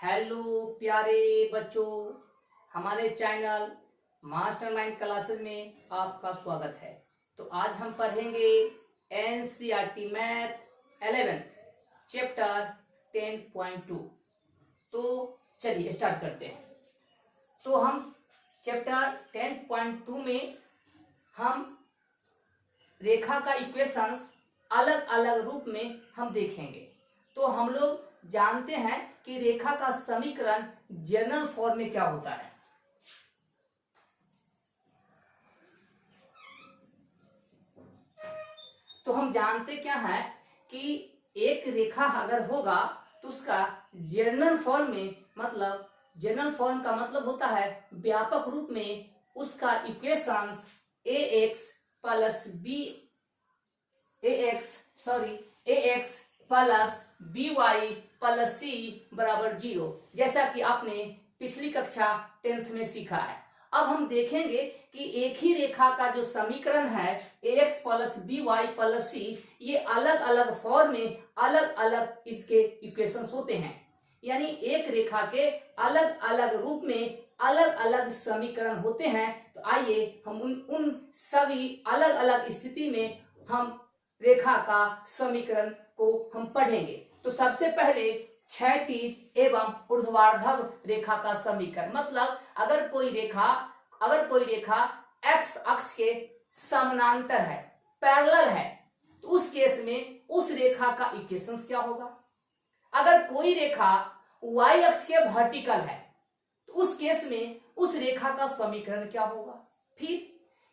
Hello प्यारे बच्चों, हमारे चैनल मास्टरमाइंड क्लासेस में आपका स्वागत है। तो आज हम पढ़ेंगे एनसीईआरटी मैथ 11 चैप्टर 10.2। तो चलिए स्टार्ट करते हैं। तो हम चैप्टर 10.2 में हम रेखा का इक्वेशंस अलग अलग रूप में हम देखेंगे। तो हम लोग जानते हैं कि रेखा का समीकरण जनरल फॉर्म में क्या होता है। तो हम जानते क्या है कि एक रेखा अगर होगा तो उसका जनरल फॉर्म में जनरल फॉर्म का मतलब होता है व्यापक रूप में उसका equations ax plus by plus c बराबर 0, जैसा कि आपने पिछली कक्षा 10th में सीखा है। अब हम देखेंगे कि एक ही रेखा का जो समीकरण है ax plus by plus c, ये अलग अलग फॉर्म में अलग अलग इसके इक्वेशंस होते हैं। यानी एक रेखा के अलग अलग रूप में अलग अलग समीकरण होते हैं। तो आइए हम उन सभी अलग अलग स्थिति में हम रेखा का समीकरण को हम पढ़ेंगे। तो सबसे पहले क्षैतिज एवं ऊर्ध्वाधर रेखा का समीकरण, मतलब अगर कोई रेखा x अक्ष के समानांतर है, पैरेलल है, तो उस केस में उस रेखा का इक्वेशंस क्या होगा। अगर कोई रेखा y अक्ष के वर्टिकल है तो उस केस में उस रेखा का समीकरण क्या होगा।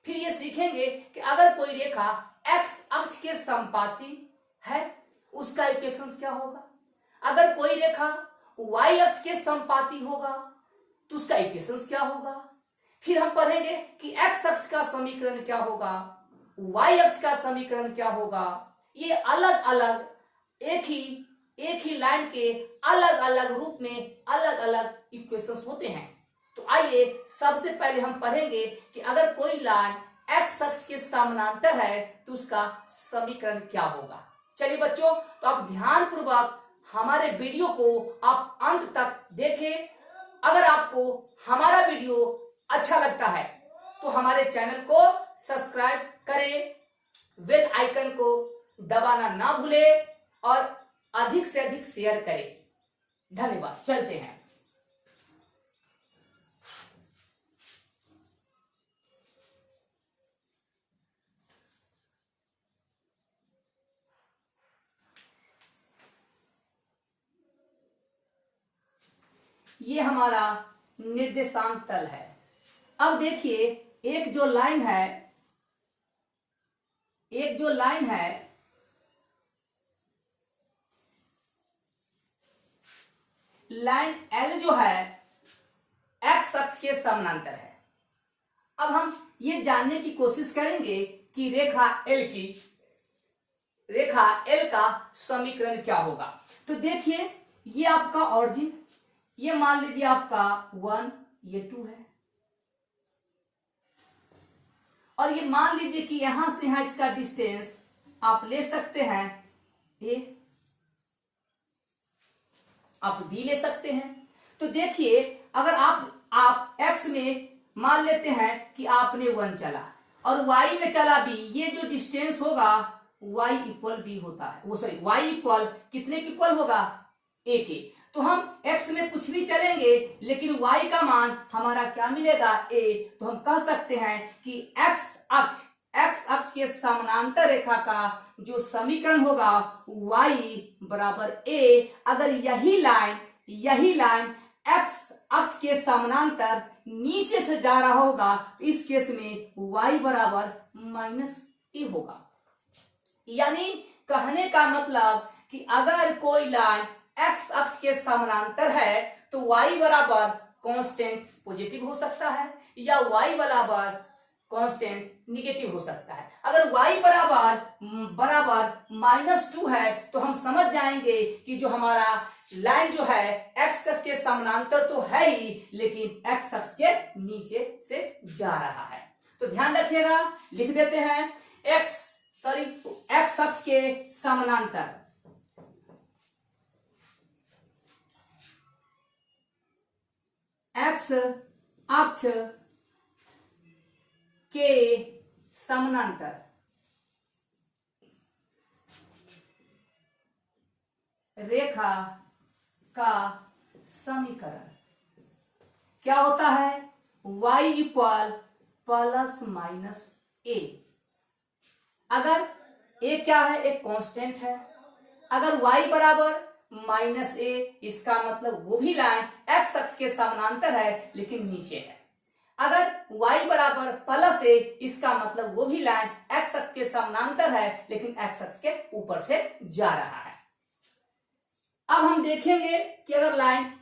फिर ये सीखेंगे कि अगर कोई रेखा x अक्ष के संपाती है उसका इक्वेशंस क्या होगा। अगर कोई रेखा y अक्ष के संपाती होगा तो उसका इक्वेशंस क्या होगा। फिर हम पढ़ेंगे कि x अक्ष का समीकरण क्या होगा, y अक्ष का समीकरण क्या होगा। ये अलग अलग एक ही लाइन के अलग अलग रूप में अलग अलग इक्वेशंस होते हैं। तो आइए सबसे पहले हम पढ़ेंगे कि अगर कोई लाइन x अक्ष के समानांतर है तो उसका समीकरण क्या होगा। चलिए बच्चों, तो आप ध्यान पूर्वक हमारे वीडियो को आप अंत तक देखें। अगर आपको हमारा वीडियो अच्छा लगता है तो हमारे चैनल को सब्सक्राइब करें, बेल आइकन को दबाना ना भूलें और अधिक से अधिक शेयर करें। धन्यवाद। चलते हैं। ये हमारा निर्देशांक तल है। अब देखिए एक जो लाइन है लाइन L जो है x अक्ष के समानांतर है। अब हम ये जानने की कोशिश करेंगे कि रेखा L का समीकरण क्या होगा। तो देखिए ये आपका ऑरिजिन, ये मान लीजिए आपका 1, ये 2 है, और ये मान लीजिए कि यहां से यहां इसका डिस्टेंस आप ले सकते हैं a, आप b ले सकते हैं। तो देखिए अगर आप x में मान लेते हैं कि आपने 1 चला और y में चला b, ये जो डिस्टेंस होगा y इक्वल b होता है, y इक्वल कितने के इक्वल होगा, a के। तो हम x में कुछ भी चलेंगे लेकिन y का मान हमारा क्या मिलेगा, a। तो हम कह सकते हैं कि x अक्ष के समानांतर रेखा का जो समीकरण होगा y बराबर a। अगर यही लाइन x अक्ष के समानांतर नीचे से जा रहा होगा तो इस केस में y बराबर -a होगा। यानी कहने का मतलब कि अगर कोई लाइन x अक्ष के समानांतर है तो y बराबर कांस्टेंट पॉजिटिव हो सकता है या y बराबर कांस्टेंट निगेटिव हो सकता है। अगर y बराबर -2 है तो हम समझ जाएंगे कि जो हमारा लाइन जो है x अक्ष के समानांतर तो है ही, लेकिन x अक्ष के नीचे से जा रहा है। तो ध्यान रखिएगा, लिख देते हैं x अक्ष के समानांतर एक्स अक्ष के समानांतर रेखा का समीकरण क्या होता है? y इक्वल प्लस माइनस ए। अगर a क्या है? एक कांस्टेंट है। अगर y बराबर माइनस ए, इसका मतलब वो भी लाइन x अक्ष के समानांतर है लेकिन नीचे है। अगर y बराबर प्लस ए, इसका मतलब वो भी लाइन x अक्ष के समानांतर है लेकिन x अक्ष के ऊपर से जा रहा है। अब हम देखेंगे कि अगर लाइन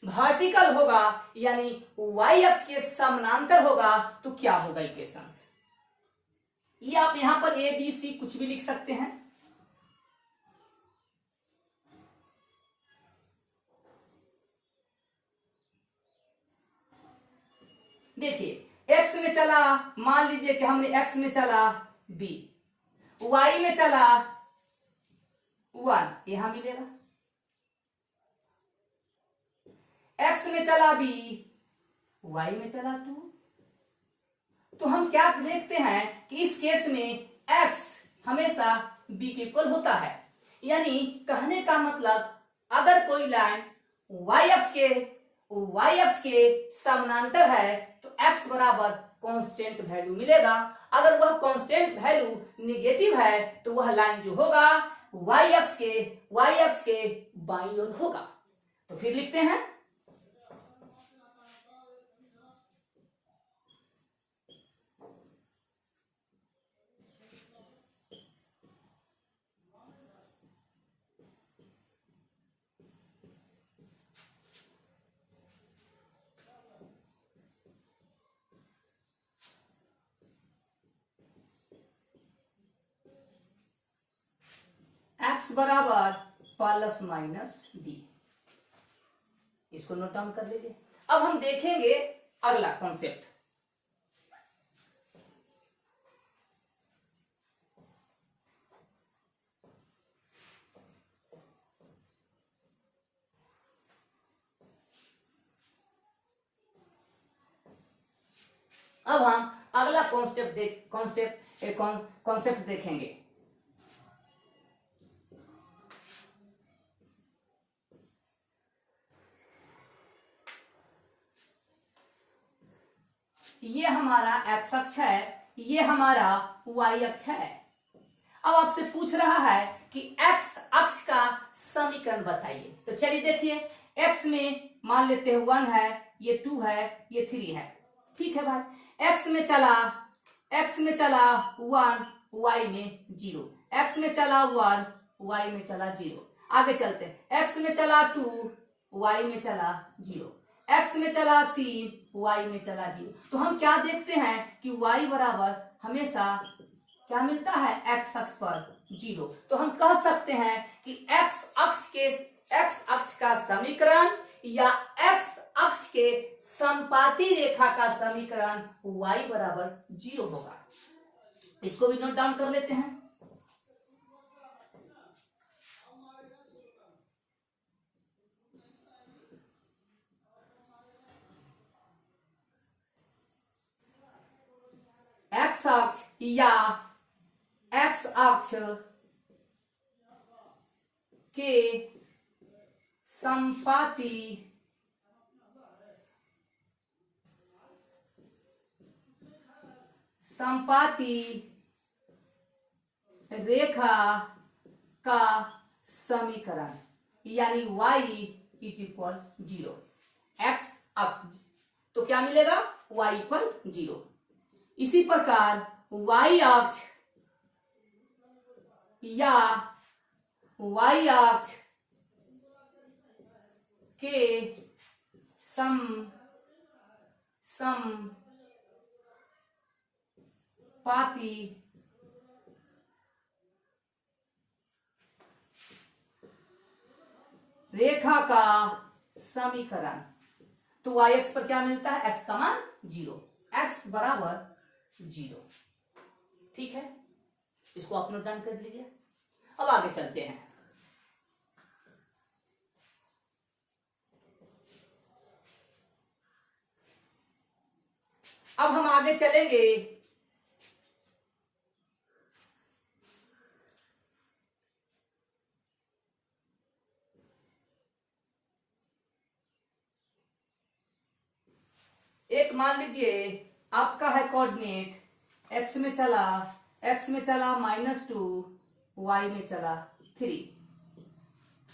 वर्टिकल होगा यानी y अक्ष के समानांतर होगा तो क्या होगा इक्वेशन। ये आप यहां पर ए बी सी कुछ भी लिख सकते हैं। देखिए x में चला, मान लीजिए कि हमने x में चला b, y में चला 1, यहां मिलेगा। x में चला b, y में चला 2। तो हम क्या देखते हैं कि इस केस में x हमेशा b के इक्वल होता है। यानी कहने का मतलब अगर कोई लाइन y अक्ष के समानांतर है तो x बराबर कांस्टेंट वैल्यू मिलेगा। अगर वह कांस्टेंट वैल्यू निगेटिव है तो वह लाइन जो होगा y अक्ष के बाईं ओर होगा। तो फिर लिखते हैं x बराबर प्लस माइनस बी। इसको नोट डाउन कर लीजिए। अब हम देखेंगे अगला कॉन्सेप्ट। अब हम अगला कॉन्सेप्ट देखेंगे। ये हमारा x अक्ष है, ये हमारा y अक्ष है। अब आपसे पूछ रहा है कि x अक्ष का समीकरण बताइए। तो चलिए देखिए, x में मान लेते हैं 1 है, ये 2 है, ये 3 है। ठीक है भाई। x में चला 1, y में 0। x में चला 1, y में चला 0। आगे चलते हैं। x में चला 2, y में चला 0। x में चला 3, y में चला 0। तो हम क्या देखते हैं कि y बराबर हमेशा क्या मिलता है? x अक्ष पर 0। तो हम कह सकते हैं कि x अक्ष का समीकरण या x अक्ष के संपाती रेखा का समीकरण y बराबर 0 होगा। इसको भी नोट डाउन कर लेते हैं। x अक्ष या x अक्ष के संपाती रेखा का समीकरण यानी y इक्वल 0। x अक्ष तो क्या मिलेगा? y equal 0। इसी प्रकार y अक्ष या y अक्ष के संपाती रेखा का समीकरण। तो y अक्ष पर क्या मिलता है? x का मान 0, x बराबर 0। ठीक है, इसको आप नोट डाउन कर लीजिए। अब आगे चलते हैं। आगे चलेंगे एक मान लीजिए आपका है कोऑर्डिनेट x में चला -2, y में चला 3।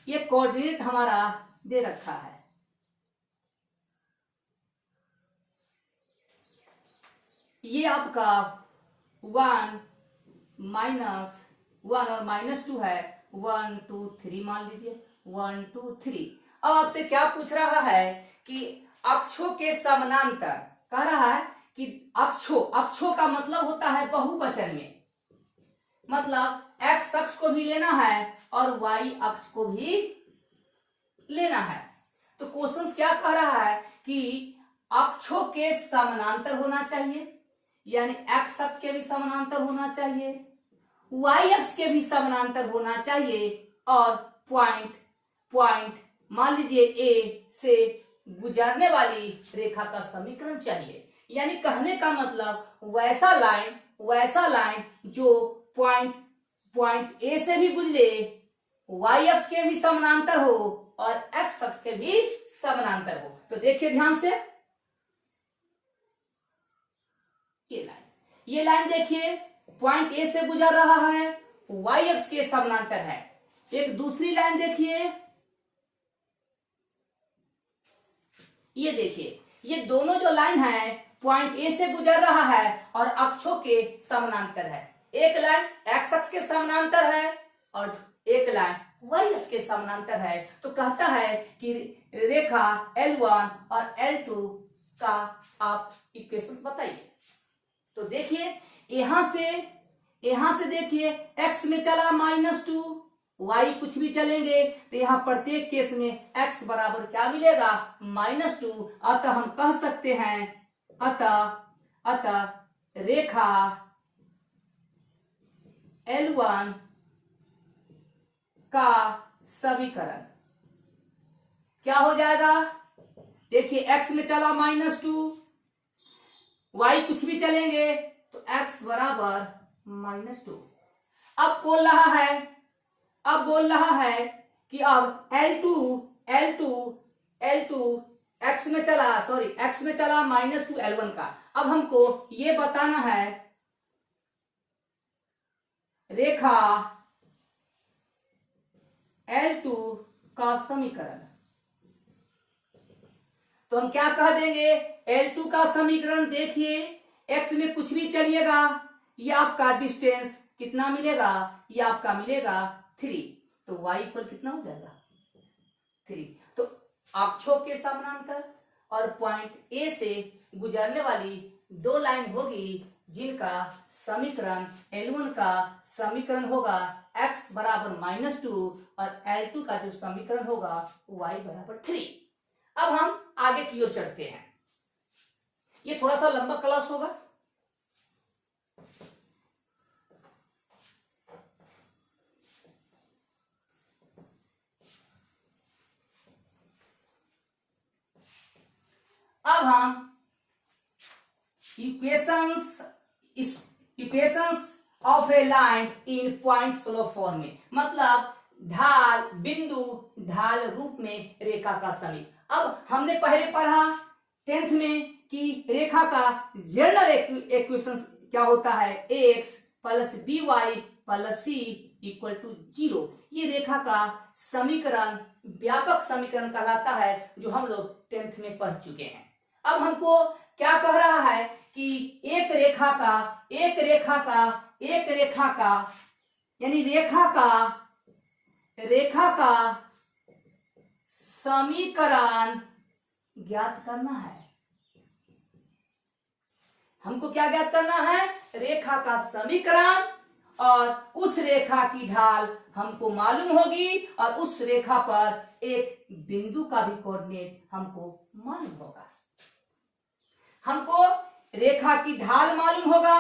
ये कोऑर्डिनेट हमारा दे रखा है। ये आपका 1 -1 और -2 है, 1 2 3 मान लीजिए 1 2 3। अब आपसे क्या पूछ रहा है कि अक्षों के समानांतर, कह रहा है कि अक्षों का मतलब होता है बहुवचन में, मतलब x अक्ष को भी लेना है और y अक्ष को भी लेना है। तो क्वेश्चन क्या कह रहा है कि अक्षों के समानांतर होना चाहिए, यानी x अक्ष के भी समानांतर होना चाहिए, y अक्ष के भी समानांतर होना चाहिए, और पॉइंट मान लीजिए A से गुजरने वाली रेखा का समीकरण चाहिए। यानी कहने का मतलब वैसा लाइन जो पॉइंट A से भी गुजरे, y अक्ष के भी समानांतर हो और x अक्ष के भी समानांतर हो। तो देखिए ध्यान से, ये लाइन देखिए पॉइंट A से गुजर रहा है, y अक्ष के समानांतर है। एक दूसरी लाइन देखिए, ये देखिए, ये दोनों जो लाइन है पॉइंट A से गुजर रहा है और अक्षों के समानांतर है। एक लाइन x अक्ष के समानांतर है और एक लाइन y अक्ष के समानांतर है। तो कहता है कि रेखा L1 और L2 का आप इक्वेशंस बताइए। तो देखिए यहां से देखिए x में चला -2, y कुछ भी चलेंगे तो यहाँ प्रत्येक केस में x बराबर क्या मिलेगा, -2। अतः हम कह सकते हैं, अतः रेखा L1 का समीकरण क्या हो जाएगा। देखिए x में चला -2, y कुछ भी चलेंगे तो x बराबर -2। अब बोल रहा है कि अब L2 x में चला -2 L1 का। अब हमको ये बताना है रेखा L2 का समीकरण। तो हम क्या कह देंगे, L2 का समीकरण देखिए, x में कुछ भी चलिएगा, ये आपका डिस्टेंस कितना मिलेगा, ये आपका मिलेगा 3। तो y इक्वल कितना हो जाएगा, 3। तो अक्षों के समानांतर और पॉइंट A से गुजरने वाली दो लाइन होगी जिनका समीकरण L1 का समीकरण होगा x बराबर -2 और L2 का जो समीकरण होगा y बराबर 3। अब हम आगे की ओर चढ़ते हैं। ये थोड़ा सा लंबा क्लास होगा। अब हम equations of A line in point slope form में, मतलब ढाल रूप में रेखा का समीकरण। अब हमने पहले पढ़ा 10th में कि रेखा का जनरल इक्वेशन क्या होता है, ax plus by plus c equal to 0। ये रेखा का समीकरण व्यापक समीकरण कहलाता है, जो हम लोग 10th में पढ़ चुके हैं। अब हमको क्या कह रहा है कि एक रेखा का यानी रेखा का समीकरण ज्ञात करना है। हमको क्या ज्ञात करना है, रेखा का समीकरण, और उस रेखा की ढाल हमको मालूम होगी और उस रेखा पर एक बिंदु का भी कोऑर्डिनेट हमको मालूम होगा। हमको रेखा की ढाल मालूम होगा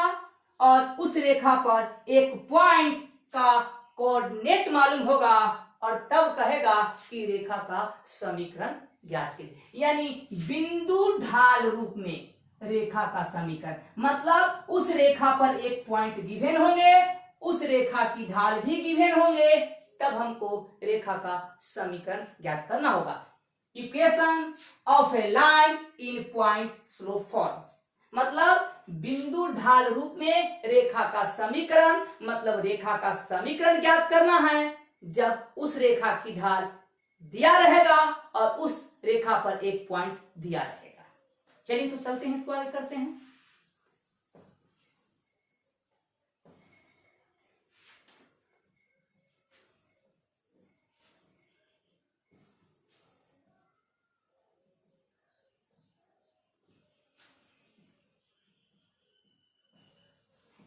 और उस रेखा पर एक पॉइंट का कोऑर्डिनेट मालूम होगा, और तब कहेगा कि रेखा का समीकरण ज्ञात कीजिए। यानी बिंदु ढाल रूप में रेखा का समीकरण। मतलब उस रेखा पर एक पॉइंट गिवन होंगे, उस रेखा की ढाल भी गिवन होंगे, तब हमको रेखा का समीकरण ज्ञात करना होगा। Equation of A line in point slope form. मतलब बिंदु ढाल रूप में रेखा का समीकरण, मतलब रेखा का समीकरण ज्ञात करना है जब उस रेखा की ढाल दिया रहेगा और उस रेखा पर एक पॉइंट दिया रहेगा। चलिए तो चलते हैं, इसको आगे करते हैं।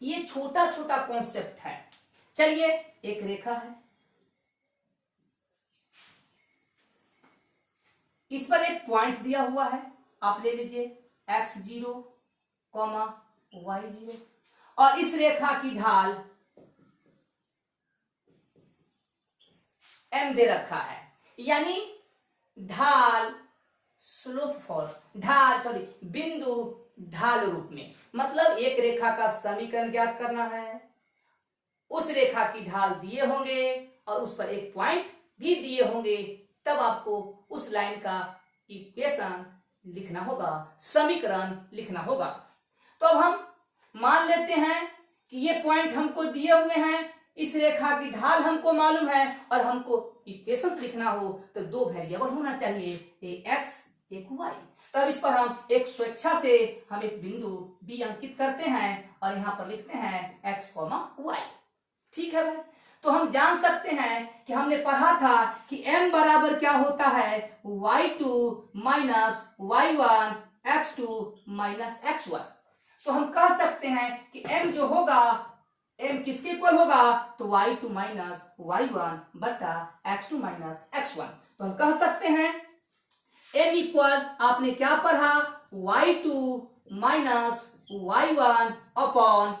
ये छोटा छोटा कॉन्सेप्ट है। चलिए, एक रेखा है, इस पर एक पॉइंट दिया हुआ है, आप ले लीजिए x0, y0, और इस रेखा की ढाल m दे रखा है। यानी ढाल स्लोप फॉर्म, ढाल सॉरी बिंदु ढाल रूप में। मतलब एक रेखा का समीकरण ज्ञात करना है, उस रेखा की ढाल दिए होंगे और उस पर एक पॉइंट भी दिए होंगे, तब आपको उस लाइन का इक्वेशन लिखना होगा, समीकरण लिखना होगा। तो अब हम मान लेते हैं कि ये पॉइंट हमको दिए हुए हैं, इस रेखा की ढाल हमको मालूम है और हमको इक्वेशंस लिखना हो तो दो वेरिएबल होना चाहिए, एक x एक y। तब इस पर हम एक स्वेच्छा से हम एक बिंदु b अंकित करते हैं और यहाँ पर लिखते हैं x, y। ठीक है भाई। तो हम जान सकते हैं कि हमने पढ़ा था कि m बराबर क्या होता है, y2 minus y1 x2 minus x1। तो हम कह सकते हैं कि m जो होगा, m किसके इक्वल होगा, तो y2 माइनस y1 बटा x2 माइनस x1। तो हम कह सकते हैं m इक्वल, आपने क्या पढ़ा, y2 minus y1 upon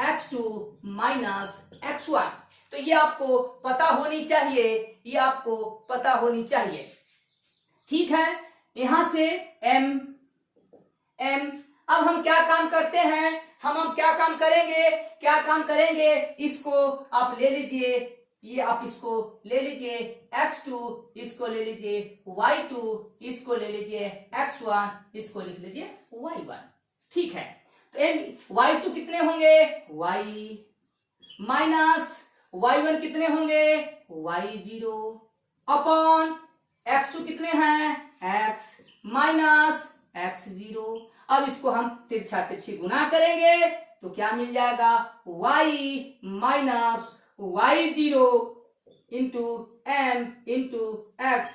x2 minus x1। तो ये आपको पता होनी चाहिए, ये आपको पता होनी चाहिए। ठीक है, यहां से m अब हम क्या काम करते हैं, हम क्या काम करेंगे, इसको आप ले लीजिए, ये आप इसको ले लीजिए x2, इसको ले लीजिए y2, इसको ले लीजिए x1, इसको लिख लीजिए y1। ठीक है, तो y2 कितने होंगे, y माइनस y1 कितने होंगे, y0 अपॉन x2 कितने हैं, x माइनस x0। अब इसको हम तिरछा तिरछी गुना करेंगे तो क्या मिल जाएगा, y minus y0 into m into x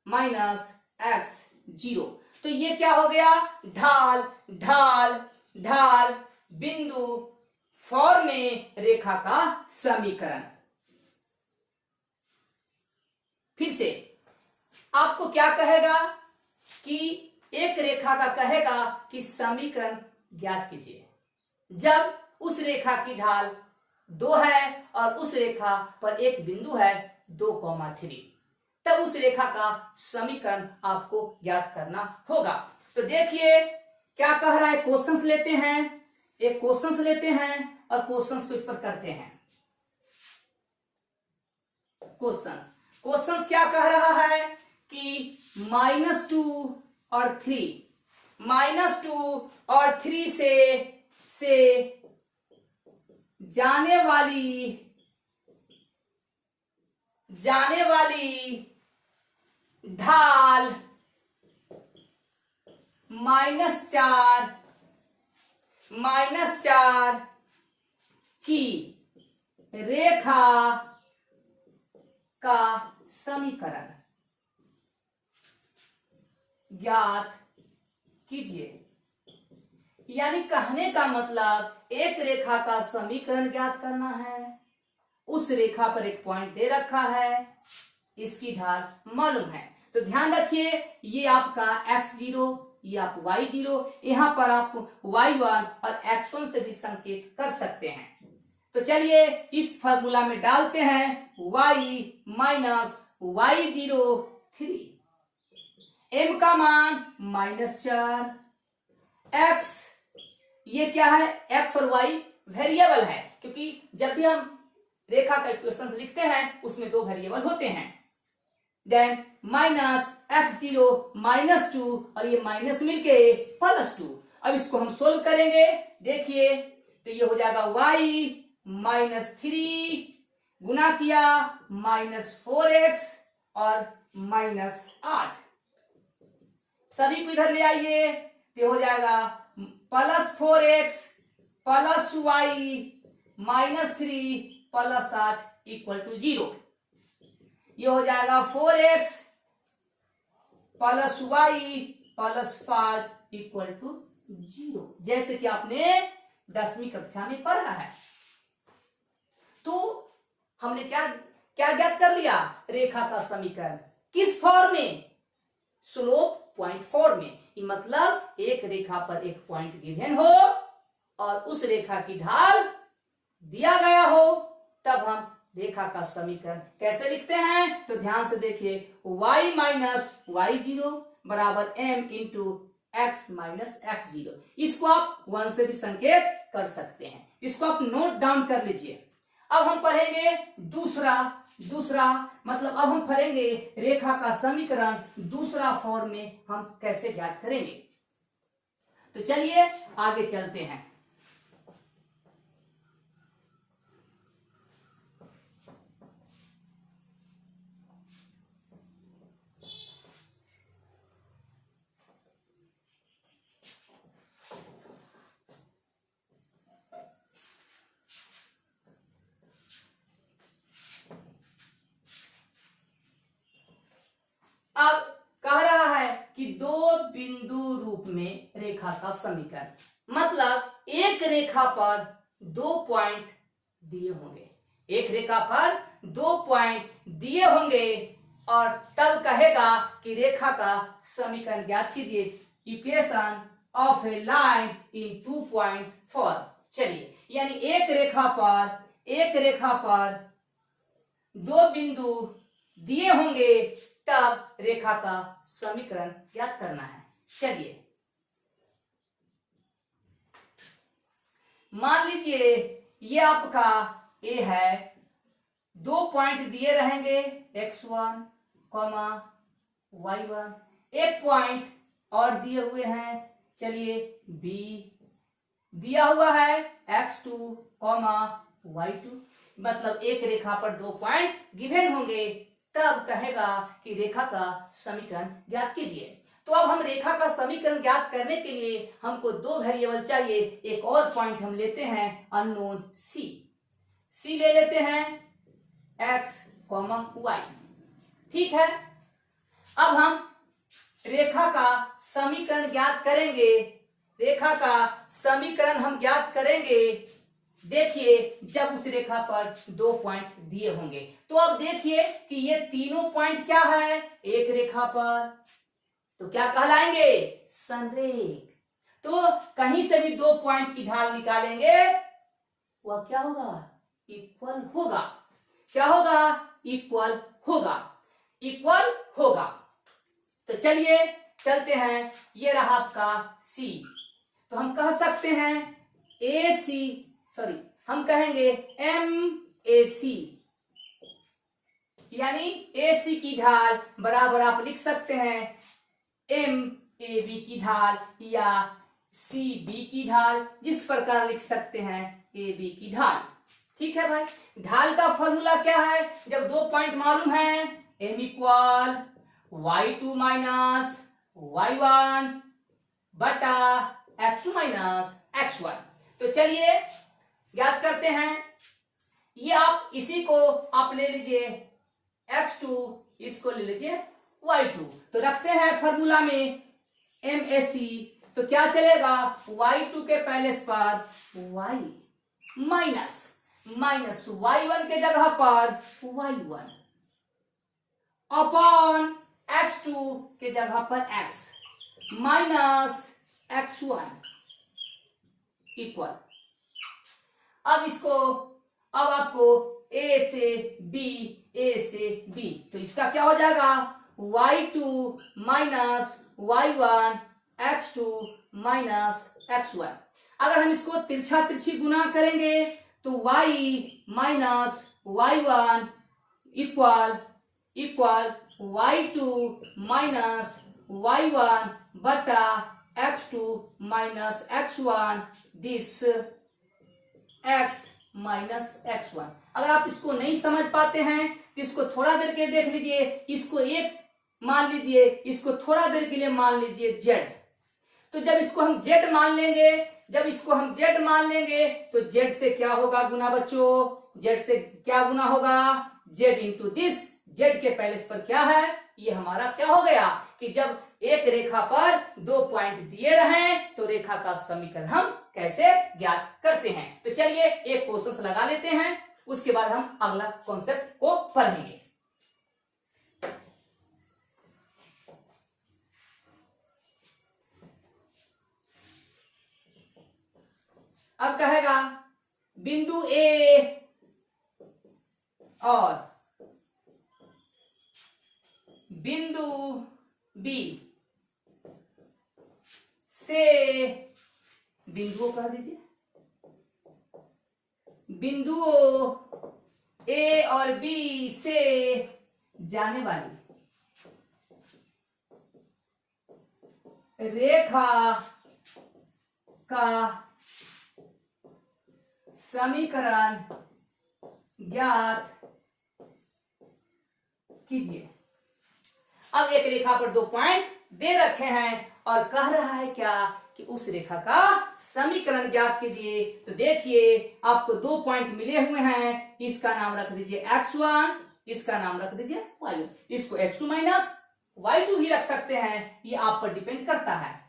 minus x0। तो ये क्या हो गया, ढाल ढाल ढाल बिंदु फॉर्म में रेखा का समीकरण। फिर से आपको क्या कहेगा कि एक रेखा का कहेगा कि समीकरण ज्ञात कीजिए जब उस रेखा की ढाल 2 है और उस रेखा पर एक बिंदु है 2,3, तब उस रेखा का समीकरण आपको ज्ञात करना होगा। तो देखिए क्या कह रहा है, क्वेश्चंस लेते हैं, एक क्वेश्चंस लेते हैं और क्वेश्चंस को इस पर करते हैं। क्वेश्चंस क्या कह रहा है कि -2 और 3 से जाने वाली ढाल -4 की रेखा का समीकरण ज्ञात कीजिए। यानी कहने का मतलब एक रेखा का समीकरण ज्ञात करना है, उस रेखा पर एक पॉइंट दे रखा है, इसकी ढाल मालूम है। तो ध्यान रखिए, ये आपका x0, ये आप y0, यहां पर आप y1 और x1 से भी संकेत कर सकते हैं। तो चलिए इस फार्मूला में डालते हैं y माइनस y0 3, m का मान -4, x, ये क्या है, x और y वेरिएबल है, क्योंकि जब भी हम रेखा का इक्वेशन लिखते हैं उसमें दो वेरिएबल होते हैं। देन माइनस x0 -2 और ये माइनस मिलके +2। अब इसको हम सोल्व करेंगे, देखिए तो ये हो जाएगा y -3 गुना किया -4x और -8, सभी को इधर ले आइए तो हो जाएगा +4x +y -3 +8 = 0। ये हो जाएगा 4x +y +5 = 0, जैसे कि आपने 10वीं कक्षा में पढ़ा है। तो हमने क्या क्या ज्ञात कर लिया, रेखा का समीकरण किस फॉर्म में, स्लोप पॉइंट फॉर्म में। मतलब एक रेखा पर एक पॉइंट गिवन हो और उस रेखा की ढाल दिया गया हो, तब हम रेखा का समीकरण कैसे लिखते हैं, तो ध्यान से देखिए, y माइनस y0 बराबर m into x minus x0। इसको आप 1 से भी संकेत कर सकते हैं, इसको आप नोट डाउन कर लीजिए। अब हम पढ़ेंगे दूसरा मतलब अब हम पढ़ेंगे रेखा का समीकरण दूसरा फॉर्म में हम कैसे ज्ञात करेंगे। तो चलिए आगे चलते हैं। अब कह रहा है कि दो बिंदु रूप में रेखा का समीकरण, मतलब एक रेखा पर 2 पॉइंट दिए होंगे, एक रेखा पर 2 पॉइंट दिए होंगे और तब कहेगा कि रेखा का समीकरण ज्ञात कीजिए, equation of A line in 2 point form. चलिए, यानी एक रेखा पर 2 बिंदु दिए होंगे, तब रेखा का समीकरण ज्ञात करना है। चलिए, मान लीजिए ये आपका ए है, 2 पॉइंट दिए रहेंगे x1, y1, एक पॉइंट और दिए हुए हैं, चलिए b दिया हुआ है x2, y2। मतलब एक रेखा पर 2 पॉइंट गिवन होंगे, तब कहेगा कि रेखा का समीकरण ज्ञात कीजिए। तो अब हम रेखा का समीकरण ज्ञात करने के लिए हमको 2 वेरिएबल चाहिए। एक और पॉइंट हम लेते हैं अननोन c ले लेते हैं x, y। ठीक है, अब हम रेखा का समीकरण ज्ञात करेंगे। रेखा का समीकरण हम ज्ञात करेंगे, देखिए जब उस रेखा पर 2 पॉइंट दिए होंगे। तो अब देखिए कि ये तीनों पॉइंट क्या है एक रेखा पर, तो क्या कहलाएंगे, संरेख। तो कहीं से भी 2 पॉइंट की ढाल निकालेंगे, वह क्या होगा, इक्वल होगा। क्या होगा, इक्वल होगा। तो चलिए चलते हैं, ये रहा आपका C। तो हम कह सकते हैं हम कहेंगे MAC, यानी AC की ढाल बराबर आप लिख सकते हैं MAB की ढाल या CB की ढाल, जिस प्रकार लिख सकते हैं AB की ढाल। ठीक है भाई, ढाल का फॉर्मूला क्या है, जब 2 पॉइंट मालूम है, M equal y2 minus y1 बटा x2 माइनस x1। तो चलिए ज्ञात करते हैं। ये आप इसी को आप ले लीजिए x2, इसको ले लीजिए y2। तो रखते हैं फॉर्मूला में MAC, तो क्या चलेगा, y2 के पहले पर y माइनस y1 के जगह पर y1 अपॉन x2 के जगह पर x माइनस x1 इक्वल। अब आपको A से B, तो इसका क्या हो जाएगा, y2 minus y1 x2 minus x1। अगर हम इसको तिरछा तिरछी गुना करेंगे तो y minus y1 equal y2 minus y1 बटा x2 minus x1 this x minus x1। अगर आप इसको नहीं समझ पाते हैं तो इसको थोड़ा देर के देख लीजिए, इसको एक मान लीजिए, इसको थोड़ा देर के लिए मान लीजिए z। तो जब इसको हम z मान लेंगे, तो z से क्या होगा गुना बच्चों, z से क्या गुना होगा, z इंटू दिस, z के पहले इस पर क्या है, ये हमारा क्या हो गया कि जब एक रेखा पर 2 पॉइंट दिए रहे तो रेखा का समीकरण हम कैसे ज्ञात करते हैं। तो चलिए एक क्वेश्चन लगा लेते हैं, उसके बाद हम अगला कॉन्सेप्ट को पढ़ेंगे। अब कहेगा बिंदु ए और बिंदु बी से, बिंदुओं कह दीजिए, बिंदुओं ए और बी से जाने वाली रेखा का समीकरण ज्ञात कीजिए। अब एक रेखा पर 2 पॉइंट दे रखे हैं और कह रहा है क्या कि उस रेखा का समीकरण ज्ञात कीजिए। तो देखिए आपको 2 पॉइंट मिले हुए हैं, इसका नाम रख दीजिए x1, इसका नाम रख दीजिए y1, इसको x2 माइनस y2 भी रख सकते हैं, ये आप पर डिपेंड करता है।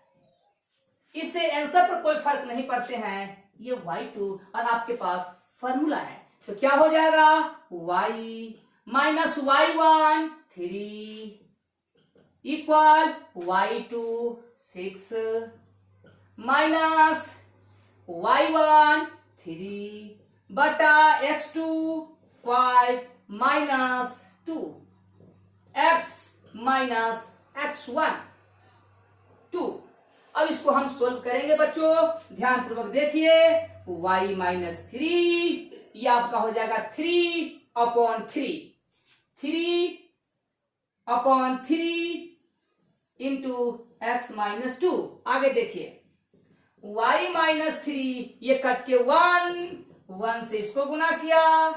इससे आंसर पर कोई फर्क नहीं पड़ते हैं, ये y2 और आपके पास फॉर्मूला है। तो क्या हो जाएगा, y minus y1 3 equal y2 6 minus y1 3 बटा x2 5 minus 2 x minus x1 2। अब इसको हम सोल्व करेंगे बच्चों, ध्यान पूर्वक देखिए। y माइनस 3 ये आपका हो जाएगा 3/3 इंटू x माइनस 2। आगे देखिए y माइनस 3 ये कट के 1 से इसको गुना किया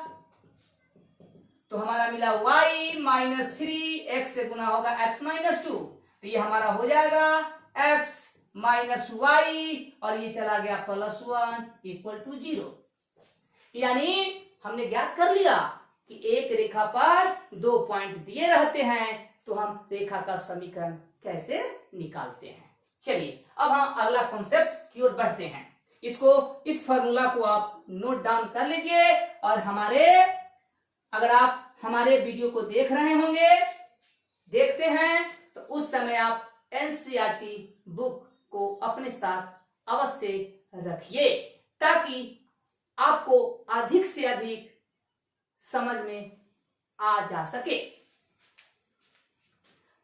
तो हमारा मिला y माइनस 3, x से गुना होगा x माइनस 2, तो ये हमारा हो जाएगा x माइनस y और ये चला गया +1 इक्वल टू 0। यानी हमने ज्ञात कर लिया कि एक रेखा पर 2 पॉइंट दिए रहते हैं तो हम रेखा का समीकरण कैसे निकालते हैं। चलिए अब हम अगला कॉन्सेप्ट की ओर बढ़ते हैं। इस फॉर्मूला को आप नोट डाउन कर लीजिए और अगर आप हमारे वीडियो को देख रहे होंगे, देखते हैं तो उस समय आप एनसीईआरटी बुक को अपने साथ अवश्य रखिए ताकि आपको अधिक से अधिक समझ में आ जा सके।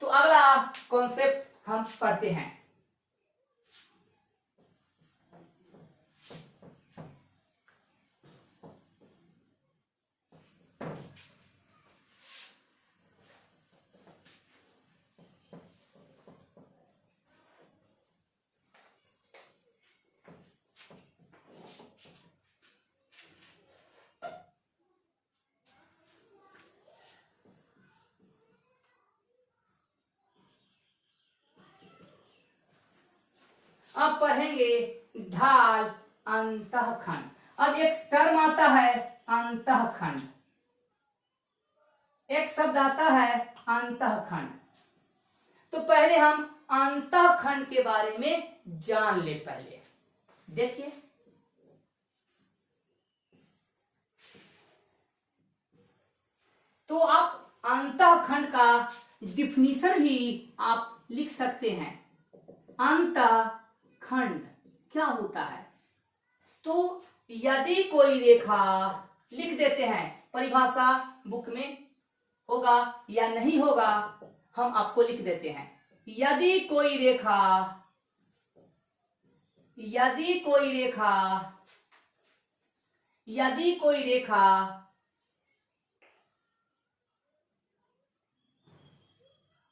तो अगला कॉन्सेप्ट हम पढ़ते हैं। अब पढ़ेंगे ढाल अंतःखंड। अब एक टर्म आता है अंतःखंड, एक शब्द आता है अंतःखंड। तो पहले हम अंतःखंड के बारे में जान ले। पहले देखिए तो आप अंतःखंड का डिफिनीशन भी आप लिख सकते हैं। अंतःखंड क्या होता है, तो यदि कोई रेखा, लिख देते हैं, परिभाषा बुक में होगा या नहीं होगा हम आपको लिख देते हैं। यदि कोई रेखा यदि कोई रेखा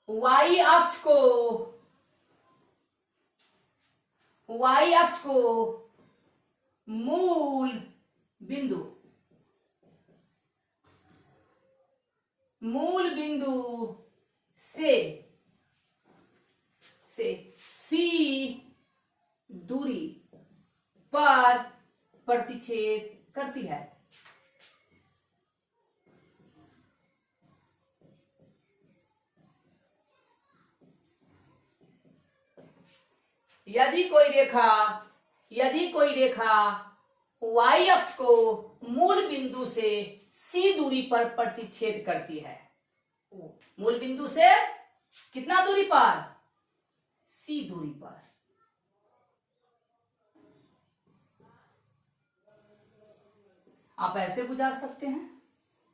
y अक्ष को मूल बिंदु से c दूरी पर प्रतिच्छेद करती है। यदि कोई रेखा y अक्ष को मूल बिंदु से c दूरी पर प्रतिच्छेद करती है। मूल बिंदु से कितना दूरी पर? c दूरी पर। आप ऐसे गुजार सकते हैं,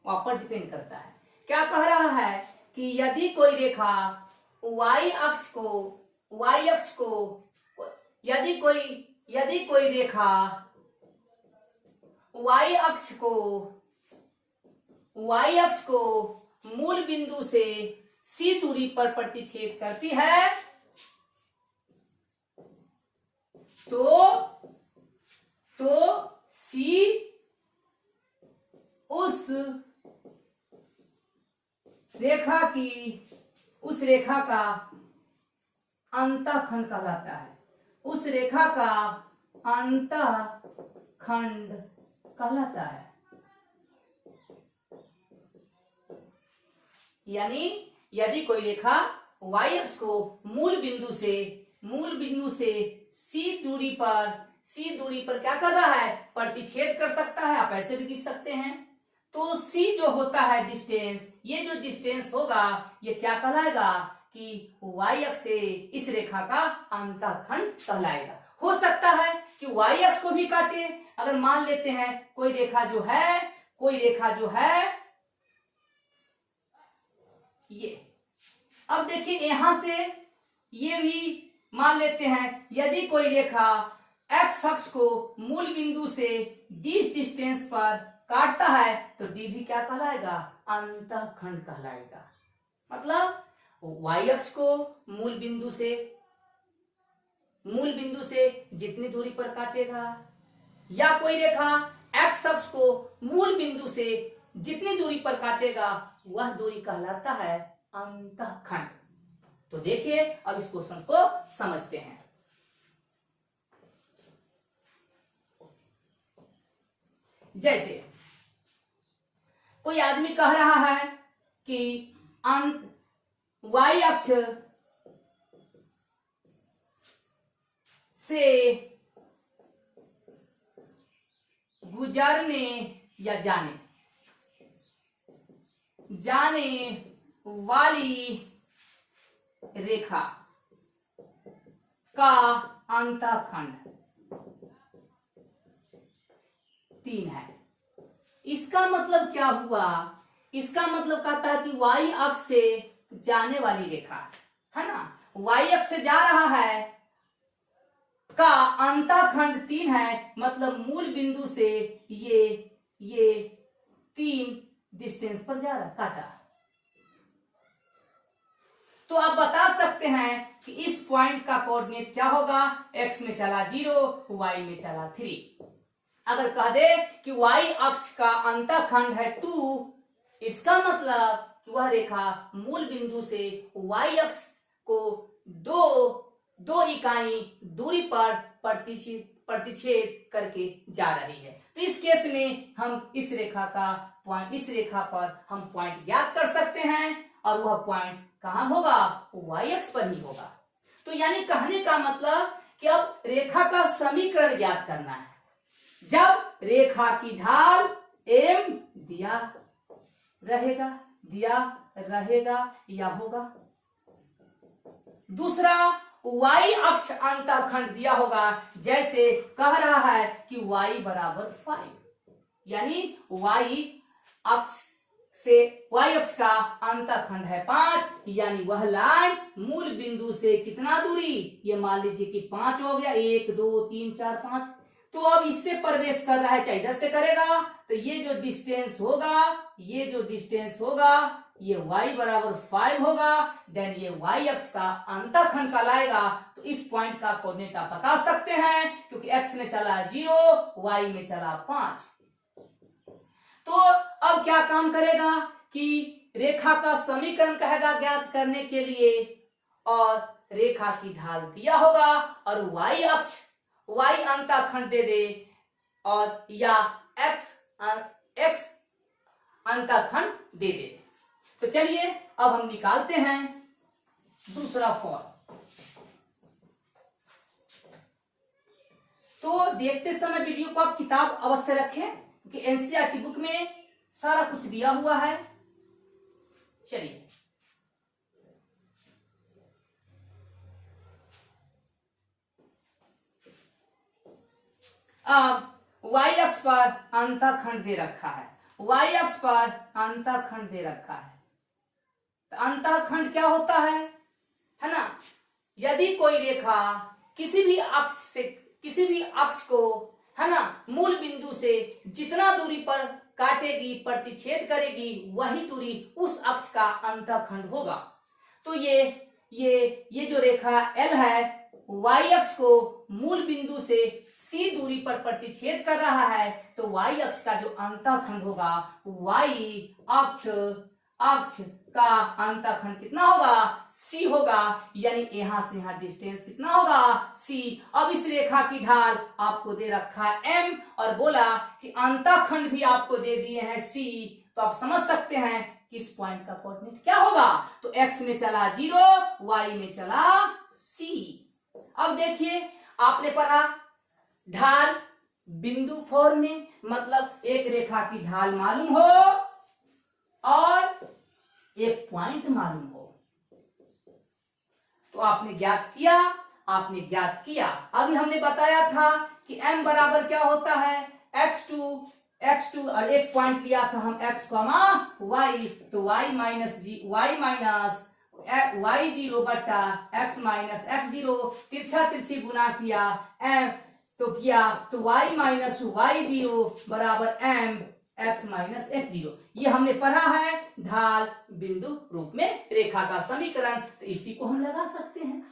वहां पर डिपेंड करता है। क्या कह रहा है कि यदि कोई रेखा y अक्ष को यदि कोई रेखा y अक्ष को मूल बिंदु से c दूरी पर प्रतिच्छेद करती है तो c उस रेखा का अंतःखंड कहलाता है। उस रेखा का अंतःखंड कहलाता है। यानी यदि कोई रेखा y अक्ष को मूल बिंदु से c दूरी पर क्या कर रहा है? प्रतिच्छेद कर सकता है। आप ऐसे भी लिख सकते हैं। तो c जो होता है डिस्टेंस, ये जो डिस्टेंस होगा ये क्या कहलाएगा कि y अक्ष से इस रेखा का अंतःखंड कहलाएगा। हो सकता है कि y अक्ष को भी काटे। अगर मान लेते हैं कोई रेखा जो है ये, अब देखिए यहां से ये भी मान लेते हैं। यदि कोई रेखा x अक्ष को मूल बिंदु से d डिस्टेंस पर काटता है तो d भी क्या कहलाएगा? अंतःखंड कहलाएगा। मतलब y अक्ष को मूल बिंदु से जितनी दूरी पर काटेगा, या कोई रेखा x अक्ष को मूल बिंदु से जितनी दूरी पर काटेगा वह दूरी कहलाता है अंतःखंड। तो देखिए अब इस क्वेश्चन को समझते हैं। जैसे कोई आदमी कह रहा है कि y अक्ष से गुजरने या जाने वाली रेखा का अंतःखंड 3 है। इसका मतलब क्या हुआ? इसका मतलब कहता है कि y अक्ष से जाने वाली रेखा है ना, y अक्ष से जा रहा है का अंतःखंड 3 है। मतलब मूल बिंदु से ये 3 डिस्टेंस पर जा रहा, काटा। तो आप बता सकते हैं कि इस पॉइंट का कोऑर्डिनेट क्या होगा? x में चला 0, y में चला 3। अगर कह दे कि y अक्ष का अंतःखंड है 2, इसका मतलब कि वह रेखा मूल बिंदु से y अक्ष को दो इकाई दूरी पर प्रतिच्छेद करके जा रही है। तो इस केस में हम इस रेखा पर हम पॉइंट ज्ञात कर सकते हैं और वह पॉइंट कहां होगा? y अक्ष पर ही होगा। तो यानी कहने का मतलब कि अब रेखा का समीकरण ज्ञात करना है जब रेखा की ढाल m दिया रहेगा या होगा। दूसरा y अक्ष अंतःखंड दिया होगा, जैसे कह रहा है कि y बराबर 5, यानी y अक्ष y अक्ष का अंतःखंड है 5, यानी वह लाइन मूल बिंदु से कितना दूरी, ये मान लीजिए कि 5 हो गया, 1 2 3 4 5। तो अब इससे प्रवेश कर रहा है, चाहे इधर से करेगा, तो ये जो डिस्टेंस होगा, ये y बराबर 5 होगा। देन ये y अक्ष का अंतःखंड का लाएगा, तो इस पॉइंट का कोऑर्डिनेट आप बता सकते हैं, क्योंकि x में चला 0, y में चला 5। तो अब क्या काम करेगा कि रेखा का समीकरण कहेगा ज्ञात करने के लिए, और रेखा की ढाल दिया होगा, और y अक्ष, y अंतःखंड दे दे, और या x अंतःखंड दे दे। तो चलिए अब हम निकालते हैं दूसरा फॉर्म। तो देखते समय वीडियो को आप किताब अवश्य रखें, क्योंकि एनसीईआरटी बुक में सारा कुछ दिया हुआ है। चलिए अब y अक्ष पर अंतःखंड दे रखा है, y अक्ष पर अंतःखंड दे रखा है। तो अंतःखंड क्या होता है ना? यदि कोई रेखा किसी भी अक्ष को, है ना, मूल बिंदु से जितना दूरी पर काटेगी, प्रतिच्छेद करेगी, वही दूरी उस अक्ष का अंतःखंड होगा। तो ये जो रेखा L है, y अक्ष को मूल बिंदु से c दूरी पर प्रतिच्छेद कर रहा है, तो y अक्ष का जो अंतःखंड होगा, y अक्ष का अंतःखंड कितना होगा, c होगा। यानी यहां से यहां डिस्टेंस कितना होगा, c। अब इस रेखा की ढाल आपको दे रखा है m, और बोला कि अंतःखंड भी आपको दे दिए हैं c, तो आप समझ सकते हैं कि इस पॉइंट का कोऑर्डिनेट क्या होगा। तो x में चला 0, y में चला c। अब देखिए, आपने पढ़ा ढाल बिंदु फॉर्म में, मतलब एक रेखा की ढाल मालूम हो और एक पॉइंट मालूम हो, तो आपने ज्ञात किया। अभी हमने बताया था कि m बराबर क्या होता है, x2, और एक पॉइंट लिया था हम x, y, तो y माइनस y0 बटा x माइनस x0, तिरछी गुना किया m, तो y माइनस y0 बराबर m x माइनस x0। ये हमने पढ़ा है ढाल बिंदु रूप में रेखा का समीकरण। तो इसी को हम लगा सकते हैं,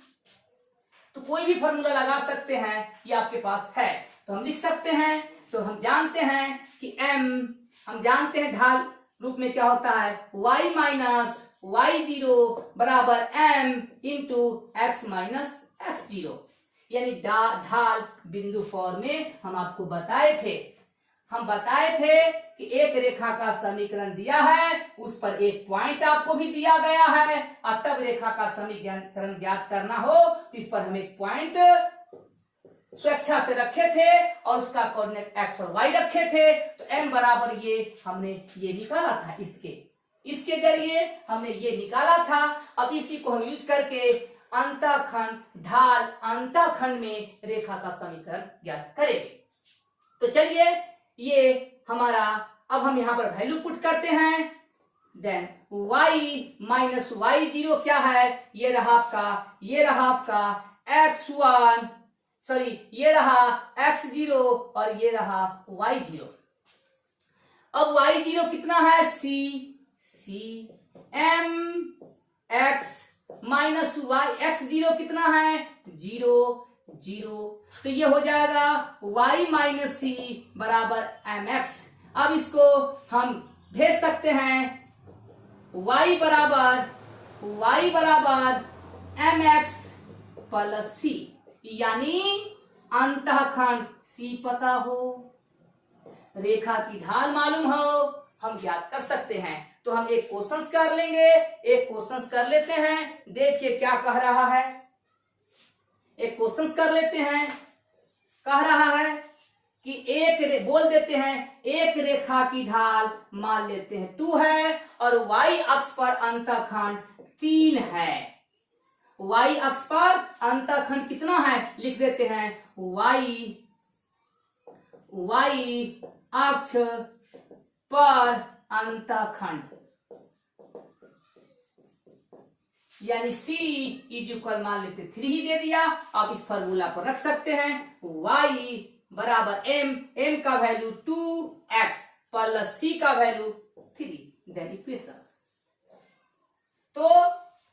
तो कोई भी फॉर्मूला लगा सकते हैं, ये आपके पास है, तो हम लिख सकते हैं। तो हम जानते हैं कि हम जानते हैं ढाल रूप में क्या होता है, y माइनस y0 बराबर m into x minus x0। यानी ढाल बिंदु फॉर्म में हम आपको बताए थे कि एक रेखा का समीकरण दिया है, उस पर एक पॉइंट आपको भी दिया गया है, और तब रेखा का समीकरण ज्ञात करना हो, तो इस पर हम एक पॉइंट स्वेच्छा से रखे थे, और उसका कोऑर्डिनेट x और y रखे थे। तो m बराबर हमने ये निकाला था, इसके जरिए हमने ये निकाला था। अब इसी को हम यूज करके ढाल अंतःखंड में रेखा का समीकरण ज्ञात करेंगे। तो चलिए, ये हमारा, अब हम यहां पर वैल्यू पुट करते हैं। देन y माइनस y0 क्या है, ये रहा आपका x1, सॉरी ये रहा x0, और ये रहा y0। अब y0 कितना है, c m x minus y, x0 कितना है, 0। तो ये हो जाएगा y माइनस c बराबर mx। अब इसको हम भेज सकते हैं, y बराबर mx प्लस c, यानी अंतःखंड c पता हो, रेखा की ढाल मालूम हो, हम ज्ञात कर सकते हैं। तो हम एक क्वेश्चन कर लेते हैं। देखिए क्या कह रहा है, एक क्वेश्चन कर लेते हैं। कह रहा है कि एक रेखा की ढाल मान लेते हैं 2 है, और y अक्ष पर अंतःखंड 3 है। y अक्ष पर अंतःखंड कितना है, लिख देते हैं y अक्ष पर अंतःखंड यानी c इज इक्वल मान लेते 3 ही दे दिया। आप इस फॉर्मूला पर रख सकते हैं y बराबर m का वैल्यू 2x प्लस c का वैल्यू 3, देन इक्वेशंस। तो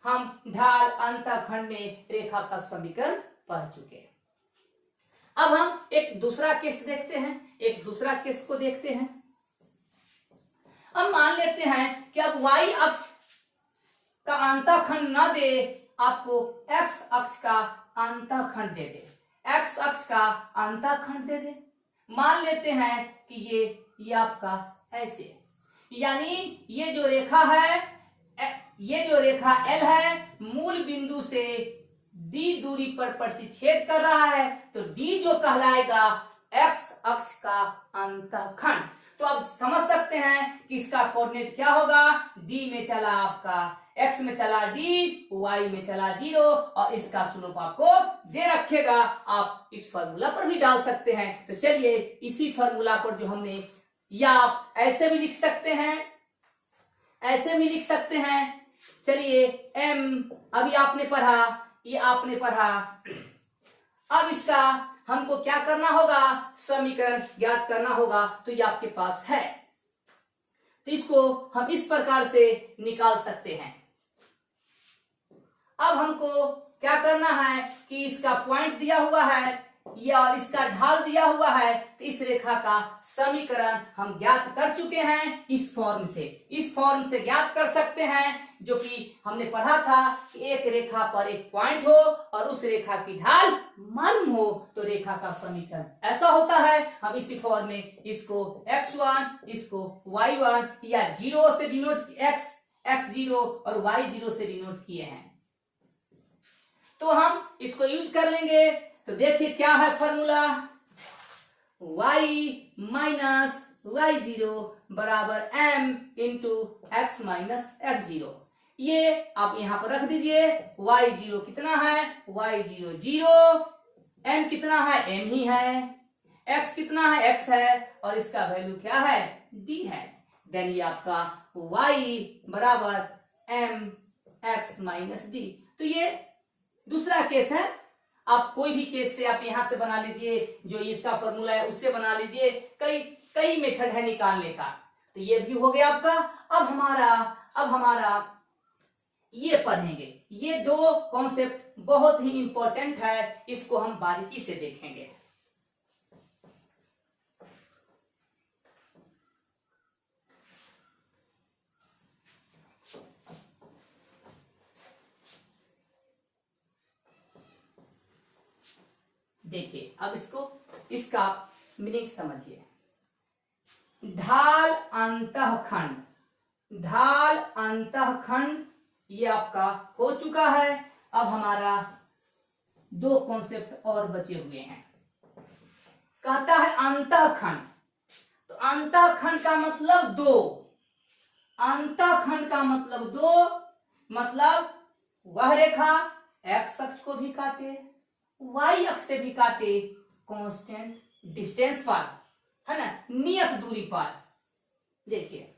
हम ढाल अंतःखंड में रेखा का समीकरण पढ़ चुके हैं। अब हम एक दूसरा केस देखते हैं, एक दूसरा केस को देखते हैं। अब मान लेते हैं कि अब y अक्ष का अंतःखंड न दे, आपको x अक्ष का अंतःखंड दे दे, x अक्ष का अंतःखंड दे दे। मान लेते हैं कि ये आपका ऐसे, यानी ये जो रेखा है, ये जो रेखा L है, मूल बिंदु से D दूरी पर प्रतिच्छेद कर रहा है, तो D जो कहलाएगा x अक्ष का अंतःखंड। तो अब समझ सकते हैं कि इसका कोऑर्डिनेट क्या होगा, D में चला आपका, x में चला d, y में चला 0 और इसका स्लोप आपको दे रखेगा। आप इस फॉर्मूला पर भी डाल सकते हैं। तो चलिए इसी फॉर्मूला पर जो हमने, या आप ऐसे भी लिख सकते हैं, ऐसे भी लिख सकते हैं। चलिए m अभी आपने पढ़ा, ये आपने पढ़ा। अब इसका हमको क्या करना होगा, समीकरण ज्ञात करना होगा। तो ये आपके पास है, तो इसको हम इस प्रकार से निकाल सकते हैं। अब हमको क्या करना है कि इसका पॉइंट दिया हुआ है या और इसका ढाल दिया हुआ है, तो इस रेखा का समीकरण हम ज्ञात कर चुके हैं इस फॉर्म से। इस फॉर्म से ज्ञात कर सकते हैं, जो कि हमने पढ़ा था कि एक रेखा पर एक पॉइंट हो और उस रेखा की ढाल मालूम हो, तो रेखा का समीकरण ऐसा होता है। हम इसी फॉर्म में इसको x1, इसको y1 या 0 से डिनोट, x0 और y0 से डिनोट किए हैं। तो हम इसको यूज कर लेंगे। तो देखिए क्या है फॉर्मूला, y माइनस y0 बराबर m into x minus x0। ये आप यहां पर रख दीजिए। y0 कितना है, y0 0, m कितना है, m ही है, x कितना है, x है, और इसका वैल्यू क्या है, d है। देन ये आपका y बराबर m x माइनस d। तो ये दूसरा केस है। आप कोई भी केस से आप यहां से बना लीजिए, जो इसका फॉर्मूला है उससे बना लीजिए। कई मेथड है निकालने का। तो ये भी हो गया आपका। अब हमारा ये पढ़ेंगे। ये दो कॉन्सेप्ट बहुत ही इंपॉर्टेंट है, इसको हम बारीकी से देखेंगे। देखिए अब इसका मीनिंग समझिए। ढाल अंतःखंड, ढाल अंतःखंड ये आपका हो चुका है। अब हमारा दो कॉन्सेप्ट और बचे हुए हैं। कहता है अंतःखंड, तो अंतःखंड का मतलब दो, अंतःखंड का मतलब दो, मतलब वह रेखा x अक्ष को भी काटे, y अक्ष से भी काटे, कांस्टेंट डिस्टेंस पर, है ना, नियत दूरी पर। देखिए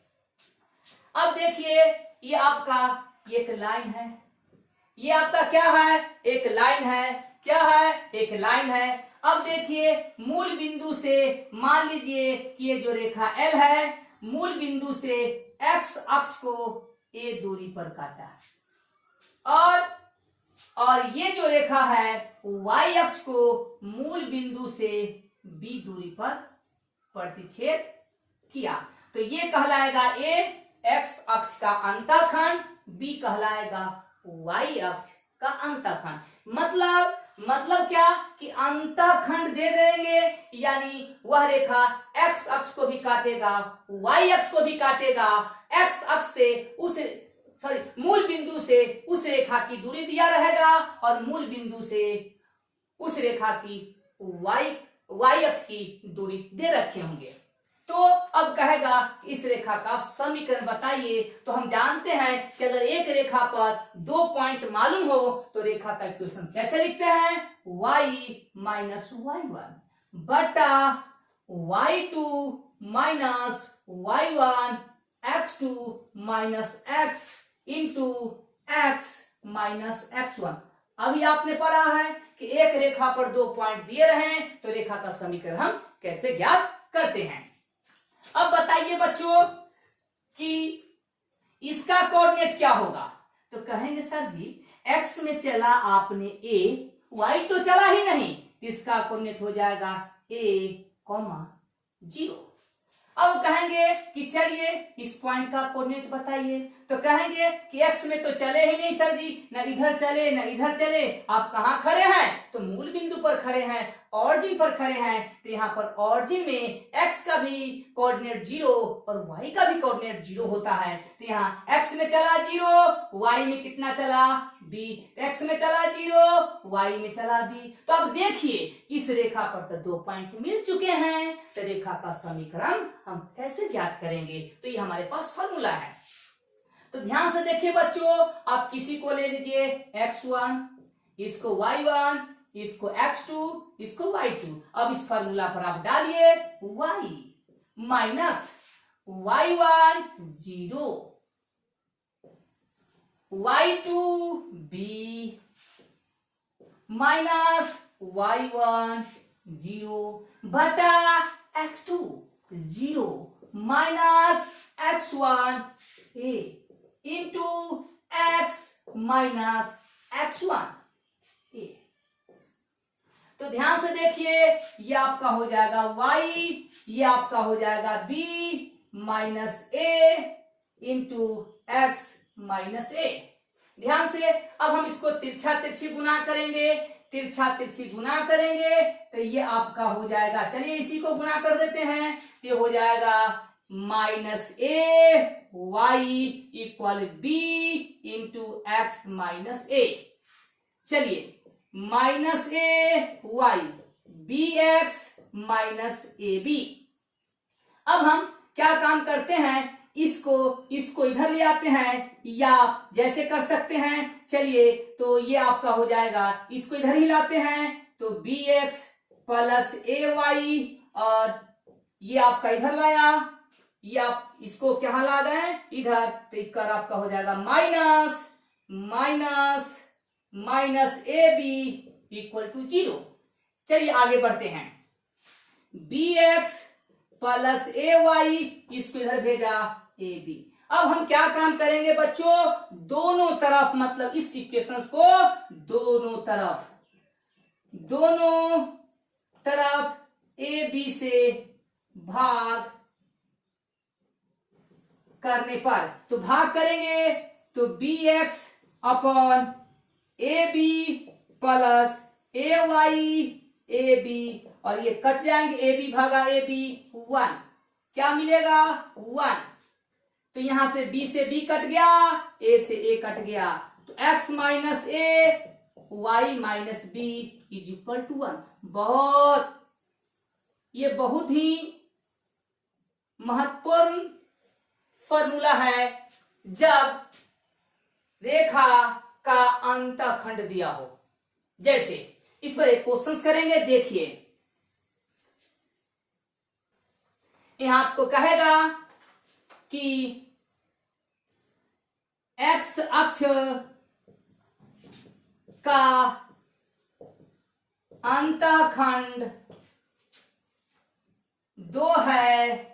अब देखिए ये आपका एक लाइन है, ये आपका क्या है, एक लाइन है। क्या है, एक लाइन है। अब देखिए मूल बिंदु से मान लीजिए कि ये जो रेखा L है, मूल बिंदु से x अक्ष को a दूरी पर काटा, और ये जो रेखा है y अक्ष को मूल बिंदु से b दूरी पर प्रतिच्छेद किया। तो ये कहलाएगा a x अक्ष का अंतःखंड, b कहलाएगा y अक्ष का अंतःखंड। मतलब क्या कि अंतःखंड दे देंगे, यानी वह रेखा x अक्ष को भी काटेगा, y अक्ष को भी काटेगा। x अक्ष से मूल बिंदु से उस रेखा की दूरी दिया रहेगा, और मूल बिंदु से उस रेखा की y अक्ष की दूरी दे रखे होंगे। तो अब कहेगा इस रेखा का समीकरण बताइए। तो हम जानते हैं कि अगर एक रेखा पर दो पॉइंट मालूम हो तो रेखा का इक्वेशन कैसे लिखते हैं, y माइनस y1 बटा y2 minus y1 x2 minus x into x minus x1। अभी आपने पढ़ा है कि एक रेखा पर 2 पॉइंट दिए रहे हैं तो रेखा का समीकरण हम कैसे ज्ञात करते हैं। अब बताइए बच्चों कि इसका कोऑर्डिनेट क्या होगा। तो कहेंगे सर जी x में चला आपने a, y तो चला ही नहीं, इसका कोऑर्डिनेट हो जाएगा a, 0। अब कहेंगे कि चलिए इस पॉइंट का कोऑर्डिनेट बताइए। तो कहेंगे कि x में तो चले ही नहीं सर जी, न इधर चले न इधर चले, आप कहां खड़े हैं, तो मूल बिंदु पर खड़े हैं, ऑरिजिन पर खड़े हैं। तो यहाँ पर ऑरिजिन में x का भी कोऑर्डिनेट 0 और y का भी कोऑर्डिनेट 0 होता है। तो यहाँ x में चला 0, y में कितना चला b, x में चला 0, y में चला b। तो अब देखिए इस रेखा पर तो 2 पॉइंट मिल चुके हैं, तो रेखा का समीकरण हम कैसे ज्ञात करेंगे। तो ये हमारे पास फॉर्मूला है। तो ध्यान से देखिए बच्चों, आप किसी को ले लीजिए x1, इसको y1, इसको x2, इसको y2। अब इस फॉर्मूला पर आप डालिए y minus y1 0, y2 b minus y1 0 बटा x2 0 minus x1 a into x minus x1 a। तो ध्यान से देखिए ये आपका हो जाएगा y, ये आपका हो जाएगा b minus a into x minus a। ध्यान से अब हम इसको तिरछा तिरछी गुना करेंगे, तिरछा तिरछी गुना करेंगे तो ये आपका हो जाएगा, चलिए इसी को गुना कर देते हैं, तो ये हो जाएगा minus a y equal b into x minus a। चलिए minus a y b x minus a b. अब हम क्या काम करते हैं, इसको इधर ले आते हैं, या जैसे कर सकते हैं, चलिए तो ये आपका हो जाएगा, इसको इधर ही लाते हैं तो b x plus a Y, और ये आपका इधर लाया, ये आप इसको क्या ला गए इधर, तो इक्कर आपका हो जाएगा minus minus minus a b equal to 0। चलिए आगे बढ़ते हैं, b x plus a y, इसको इधर भेजा ए बी। अब हम क्या काम करेंगे बच्चों, दोनों तरफ, मतलब इस इक्वेशन को दोनों तरफ ए बी से भाग करने पर, तो भाग करेंगे तो b x upon a b plus a y a b, और ये कट जाएंगे, ए बी भागा ए बी 1, क्या मिलेगा 1। तो यहां से b से b कट गया, a से a कट गया, तो x minus a y minus b is equal to 1। ये बहुत ही महत्वपूर्ण फॉर्मूला है जब रेखा का अंतखंड दिया हो। जैसे इस पर एक क्वेश्चन करेंगे, देखिए यहां आपको कहेगा कि x अक्ष का अंतखंड 2 है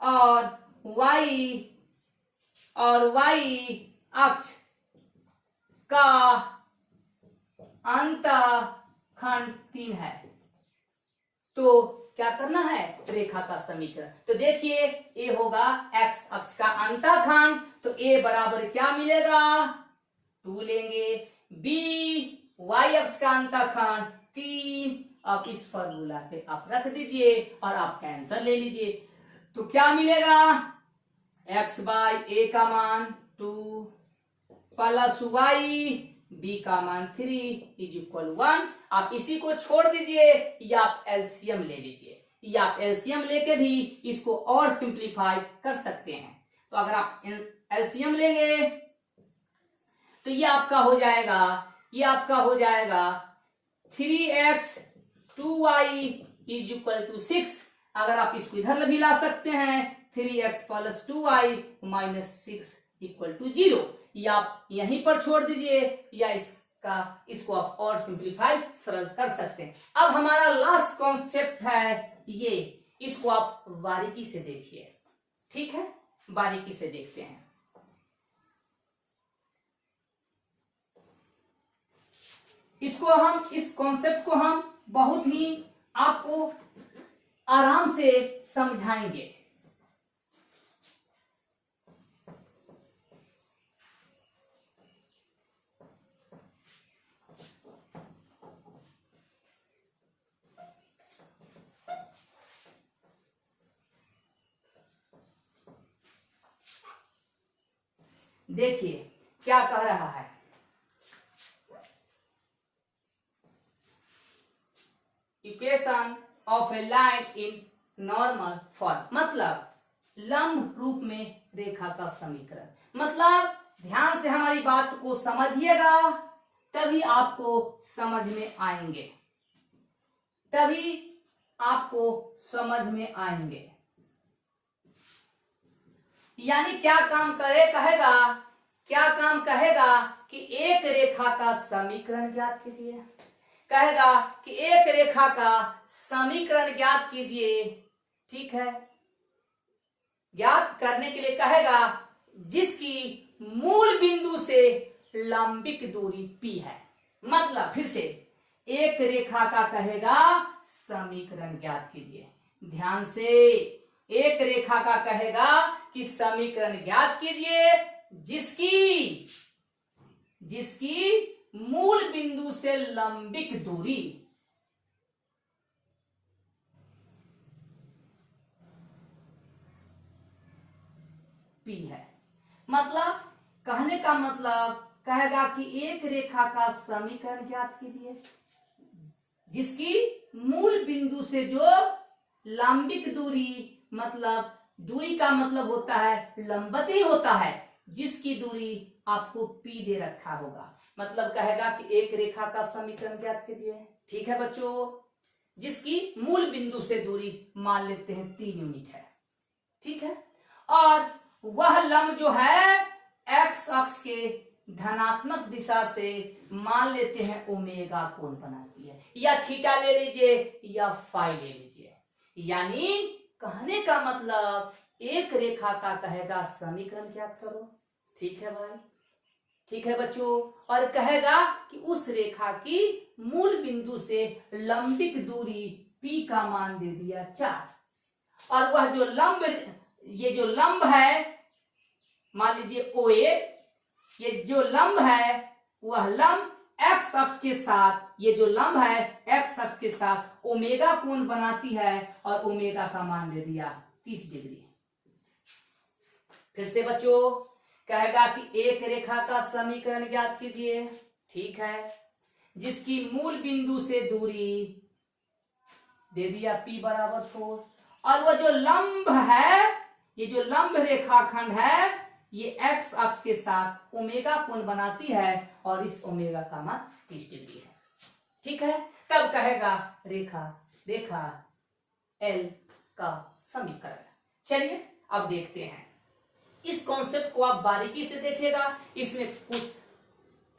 और y अक्ष का अंतखंड 3 है। तो क्या करना है, रेखा का समीकरण। तो देखिए a होगा x अक्ष का अंतखंड, तो a बराबर क्या मिलेगा 2 लेंगे, b y अक्ष का अंतखंड 3। अब इस फॉर्मूला पे आप रख दीजिए और आपका आंसर ले लीजिए। तो क्या मिलेगा, x बाई a का मान 2 प्लस y b का मान 3 इज इक्वल 1। आप इसी को छोड़ दीजिए या आप एलसीएम ले लीजिए, या आप एलसीएम लेके भी इसको और सिंप्लीफाई कर सकते हैं। तो अगर आप एलसीएम लेंगे तो ये आपका हो जाएगा 3x 2y is equal to 6। अगर आप इसको इधर भी ला सकते हैं, 3x plus 2y minus 6 equal to 0। या आप यहीं पर छोड़ दीजिए या इसको आप और सिंप्लीफाई सरल कर सकते हैं। अब हमारा लास्ट कॉन्सेप्ट है ये, इसको आप बारीकी से देखिए, ठीक है, बारीकी से देखते हैं। इस कॉन्सेप्ट को हम बहुत ही आपको आराम से समझाएंगे। देखिए क्या कह रहा है, equation of A line in normal form, मतलब लंब रूप में रेखा का समीकरण। मतलब ध्यान से हमारी बात को समझिएगा, तभी आपको समझ में आएंगे, तभी आपको समझ में आएंगे। यानी क्या काम कहेगा, क्या काम कहेगा कि एक रेखा का समीकरण ज्ञात कीजिए, कहेगा कि एक रेखा का समीकरण ज्ञात कीजिए, ठीक है। ज्ञात करने के लिए कहेगा जिसकी मूल बिंदु से लंबिक दूरी P है। मतलब फिर से एक रेखा का कहेगा समीकरण ज्ञात कीजिए, ध्यान से, एक रेखा का कहेगा कि समीकरण ज्ञात कीजिए जिसकी मूल बिंदु से लंबिक दूरी P है। मतलब कहने का मतलब कहेगा कि एक रेखा का समीकरण ज्ञात कीजिए जिसकी मूल बिंदु से जो लंबिक दूरी, मतलब दूरी का मतलब होता है लंबत ही होता है, जिसकी दूरी आपको P दे रखा होगा। मतलब कहेगा कि एक रेखा का समीकरण ज्ञात कीजिए, ठीक है बच्चों, जिसकी मूल बिंदु से दूरी मान लेते हैं 3 यूनिट है, ठीक है। और वह लंब जो है एक्स अक्ष के धनात्मक दिशा से मान लेते हैं ओमेगा कोण बनाती है, या थीटा ले लीजिए या फाई ले लीजिए। यानी कहने का मतलब एक रेखा का कहेगा समीकरण ज्ञात करो, ठीक है भाई, ठीक है बच्चों, और कहेगा कि उस रेखा की मूल बिंदु से लंबिक दूरी P का मान दे दिया 4, और वह जो लंब, ये जो लंब है मान लीजिए OA, ये जो लंब है वह लंब एक्स अक्ष के साथ, ये जो लंब है एक्स अक्ष के साथ ओमेगा कोण बनाती है, और ओमेगा का मान दे दिया 30 डिग्री। फिर से बच्चों कहेगा कि एक रेखा का समीकरण ज्ञात कीजिए, ठीक है, जिसकी मूल बिंदु से दूरी दे दिया P बराबर 4, और वह जो लंब है, ये जो लंब रेखाखंड है, ये एक्स अक्ष के साथ ओमेगा कोण बनाती है, और इस ओमेगा का मान 30 डिग्री है, ठीक है। तब कहेगा रेखा L का समीकरण। चलिए अब देखते हैं, इस कॉन्सेप्ट को आप बारीकी से देखिएगा, इसमें कुछ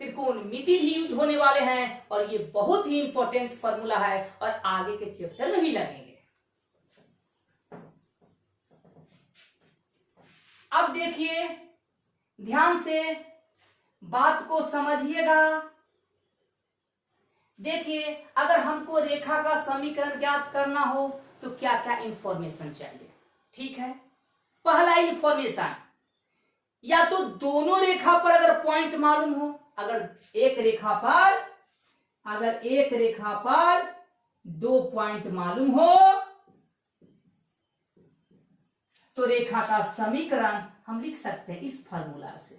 त्रिकोणमिति भी यूज होने वाले हैं, और ये बहुत ही इंपॉर्टेंट फॉर्मूला है और आगे के चैप्टर में भी लगेंगे। अब देखिए ध्यान से बात को समझिएगा। देखिए अगर हमको रेखा का समीकरण ज्ञात करना हो तो क्या क्या इंफॉर्मेशन चाहिए, ठीक है। पहला इंफॉर्मेशन, या तो दोनों रेखा पर अगर पॉइंट मालूम हो, अगर एक रेखा पर 2 पॉइंट मालूम हो तो रेखा का समीकरण हम लिख सकते हैं इस फार्मूला से।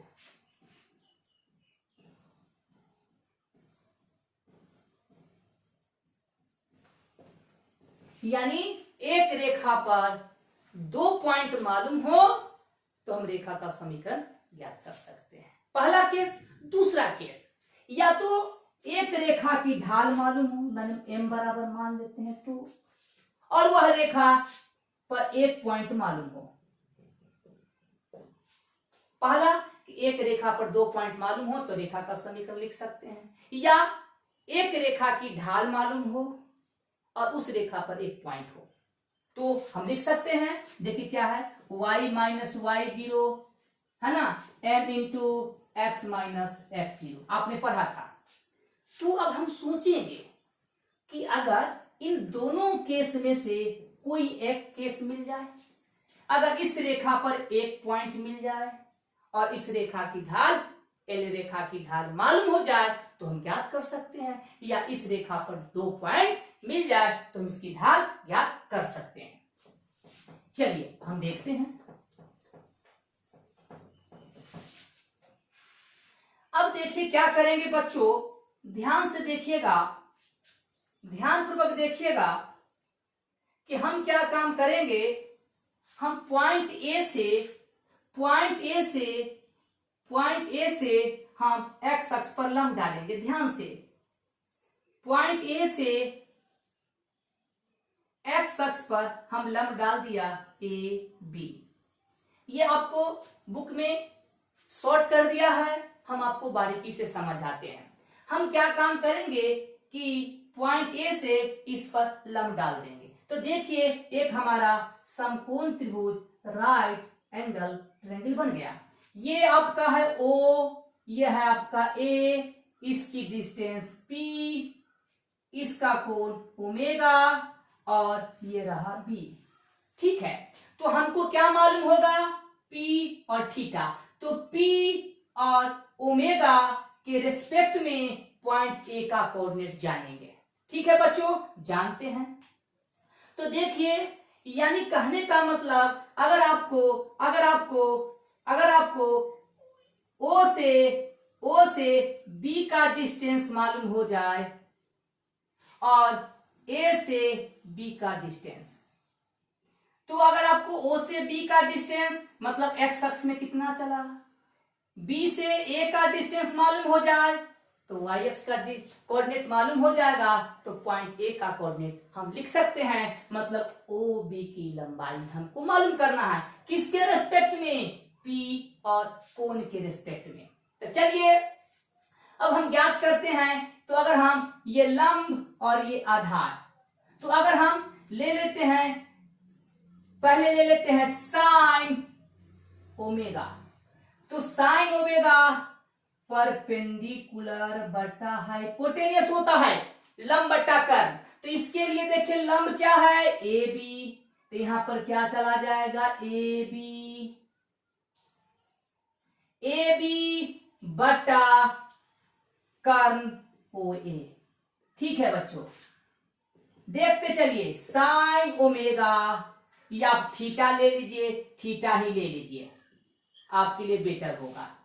यानी एक रेखा पर 2 पॉइंट मालूम हो तो हम रेखा का समीकरण ज्ञात कर सकते हैं, पहला केस। दूसरा केस, या तो एक रेखा की ढाल मालूम हो, मैंने m बराबर मान लेते हैं 2, और वह रेखा पर 1 पॉइंट मालूम हो। पहला कि एक रेखा पर 2 पॉइंट मालूम हो तो रेखा का समीकरण लिख सकते हैं, या एक रेखा की ढाल मालूम हो और उस रेखा पर एक पॉइंट हो तो हम लिख सकते हैं। देखिए क्या है, y माइनस वाई जीरो है ना, m into x minus x zero, आपने पढ़ा था। तो अब हम सोचेंगे कि अगर इन दोनों केस में से कोई एक केस मिल जाए, अगर इस रेखा पर एक पॉइंट मिल जाए और इस रेखा की ढाल एल रेखा की ढाल मालूम हो जाए तो हम ज्ञात कर सकते हैं, या इस रेखा पर 2 पॉइंट मिल जाए तो हम इसकी ढाल ज्ञात कर सकते हैं। चलिए हम देखते हैं। अब देखिए क्या करेंगे बच्चों, ध्यान से देखिएगा, ध्यानपूर्वक देखिएगा कि हम क्या काम करेंगे। हम पॉइंट ए से हम एक्स अक्ष पर लंब डालेंगे। ध्यान से, पॉइंट ए से एक्स अक्ष पर हम लंब डाल दिया ए बी। ये आपको बुक में शॉर्ट कर दिया है, हम आपको बारीकी से समझाते हैं। हम क्या काम करेंगे कि पॉइंट ए से इस पर लंब डाल देंगे। तो देखिए एक हमारा समकोण त्रिभुज राइट एंगल ट्रायंगल बन गया। ये आपका है ओ, ये है आपका ए, इसकी डिस्टेंस पी, इसका कोण ओमेगा और ये रहा बी। ठीक है, तो हमको क्या मालूम होगा, पी और थीटा। तो पी और ओमेगा के रिस्पेक्ट में पॉइंट ए का कोऑर्डिनेट जानेंगे। ठीक है बच्चों, जानते हैं। तो देखिए, यानी कहने का मतलब अगर आपको ओ से बी का डिस्टेंस मालूम हो जाए और ए से बी का डिस्टेंस, तो अगर आपको ओ से बी का डिस्टेंस मतलब एक्स अक्ष में कितना चला, बी से ए का डिस्टेंस मालूम हो जाए तो वाई अक्ष का कोऑर्डिनेट मालूम हो जाएगा, तो पॉइंट ए का कोऑर्डिनेट हम लिख सकते हैं। मतलब ओ बी की लंबाई हमको मालूम करना है, किसके रिस्पेक्ट में, पी और कोण के रिस्पेक्ट में। तो चलिए अब हम ज्ञात करते हैं। तो अगर हम ये लंब और ये आधार, तो अगर हम ले लेते हैं, पहले ले लेते हैं साइन ओमेगा, तो साइन ओमेगा परपेंडिकुलर बटा हाइपोटेनियस होता है, लंब बटा कर्ण। तो इसके लिए देखिए लंब क्या है, ए बी, तो यहां पर क्या चला जाएगा, ए बी बटा कर्ण ओ ए। ठीक है बच्चों, देखते चलिए, साइन ओमेगा, या आप थीटा ले लीजिए, थीटा ही ले लीजिए, आपके लिए बेटर होगा।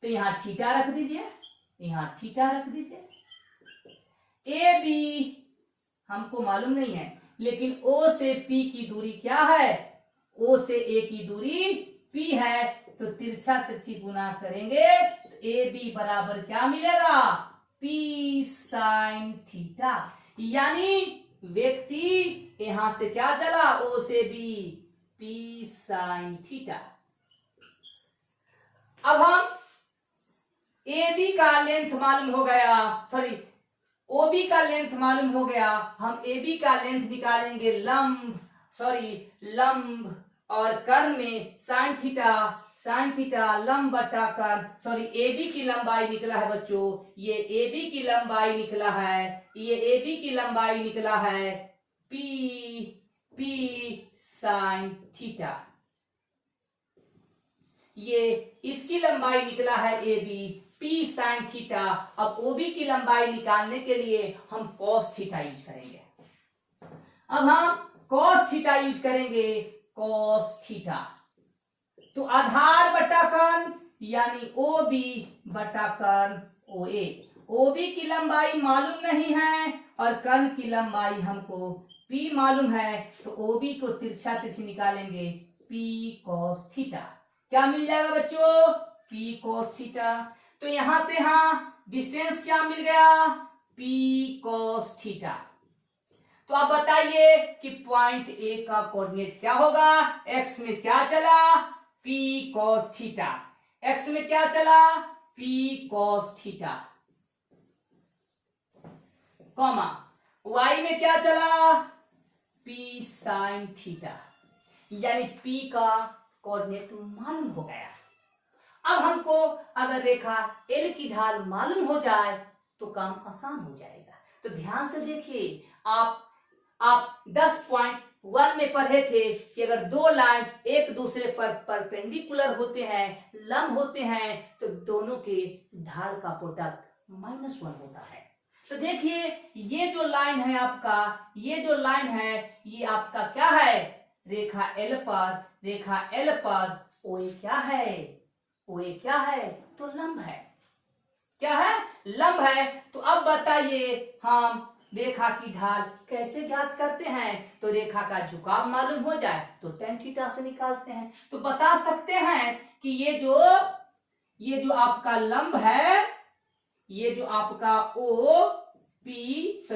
तो यहां थीटा रख दीजिए, यहां थीटा रख दीजिए। ए बी हमको मालूम नहीं है, लेकिन ओ से पी की दूरी क्या है, ओ से ए की दूरी पी है, तो तिरछा तिरछी गुना करेंगे तो ए बी बराबर क्या मिलेगा, पी साइन थीटा। यानी व्यक्ति यहां से क्या चला, ओ से बी, पी साइन थीटा। अब हम ए बी का लेंथ मालूम हो गया, सॉरी ओ बी का लेंथ मालूम हो गया, हम ए बी का लेंथ निकालेंगे लंब और कर्ण में साइन थीटा लंब बटा कर्ण, ए बी की लंबाई निकला है बच्चों, ये ए बी की लंबाई निकला है, ये ए बी की लंबाई निकला है पी साइन थीटा, ये इसकी लंबाई निकला है a b, p sine theta. अब ओबी की लंबाई निकालने के लिए हम कॉस थीटा यूज करेंगे। अब हम कॉस थीटा यूज करेंगे, कॉस थीटा। तो आधार बटा कर्ण यानी ओ बी बटा कर्ण ओ ए। ओबी की लंबाई मालूम नहीं है और कर्ण की लंबाई हमको पी मालूम है, तो ओबी को तिरछा तिरछी निकालेंगे, पी कॉस थीटा। क्या मिल जाएगा बच्चों, पी कॉस थीटा। तो यहां से डिस्टेंस क्या मिल गया, पी कॉस थीटा। तो आप बताइए कि पॉइंट ए का कोऑर्डिनेट क्या होगा, एक्स में क्या चला, P cos थीटा, x में क्या चला P cos theta, comma y में क्या चला P sin थीटा, यानी P का कोऑर्डिनेट मालूम हो गया। अब हमको अगर रेखा L की ढाल मालूम हो जाए तो काम आसान हो जाएगा। तो ध्यान से देखिए, आप 10.1 में पढ़े थे कि अगर दो लाइन एक दूसरे पर परपेंडिकुलर होते हैं, लंब होते हैं, तो दोनों के ढाल का प्रोडक्ट -1 होता है। तो देखिए ये जो लाइन है आपका, ये जो लाइन है ये आपका क्या है, रेखा L पर OA क्या है, OA क्या है, तो लंब है। क्या है, लंब है। तो अब बताइए हम रेखा की ढाल कैसे ज्ञात करते हैं। तो रेखा का झुकाव मालूम हो जाए तो tan थीटा से निकालते हैं। तो बता सकते हैं कि ये जो आपका लंब है, ये जो आपका OA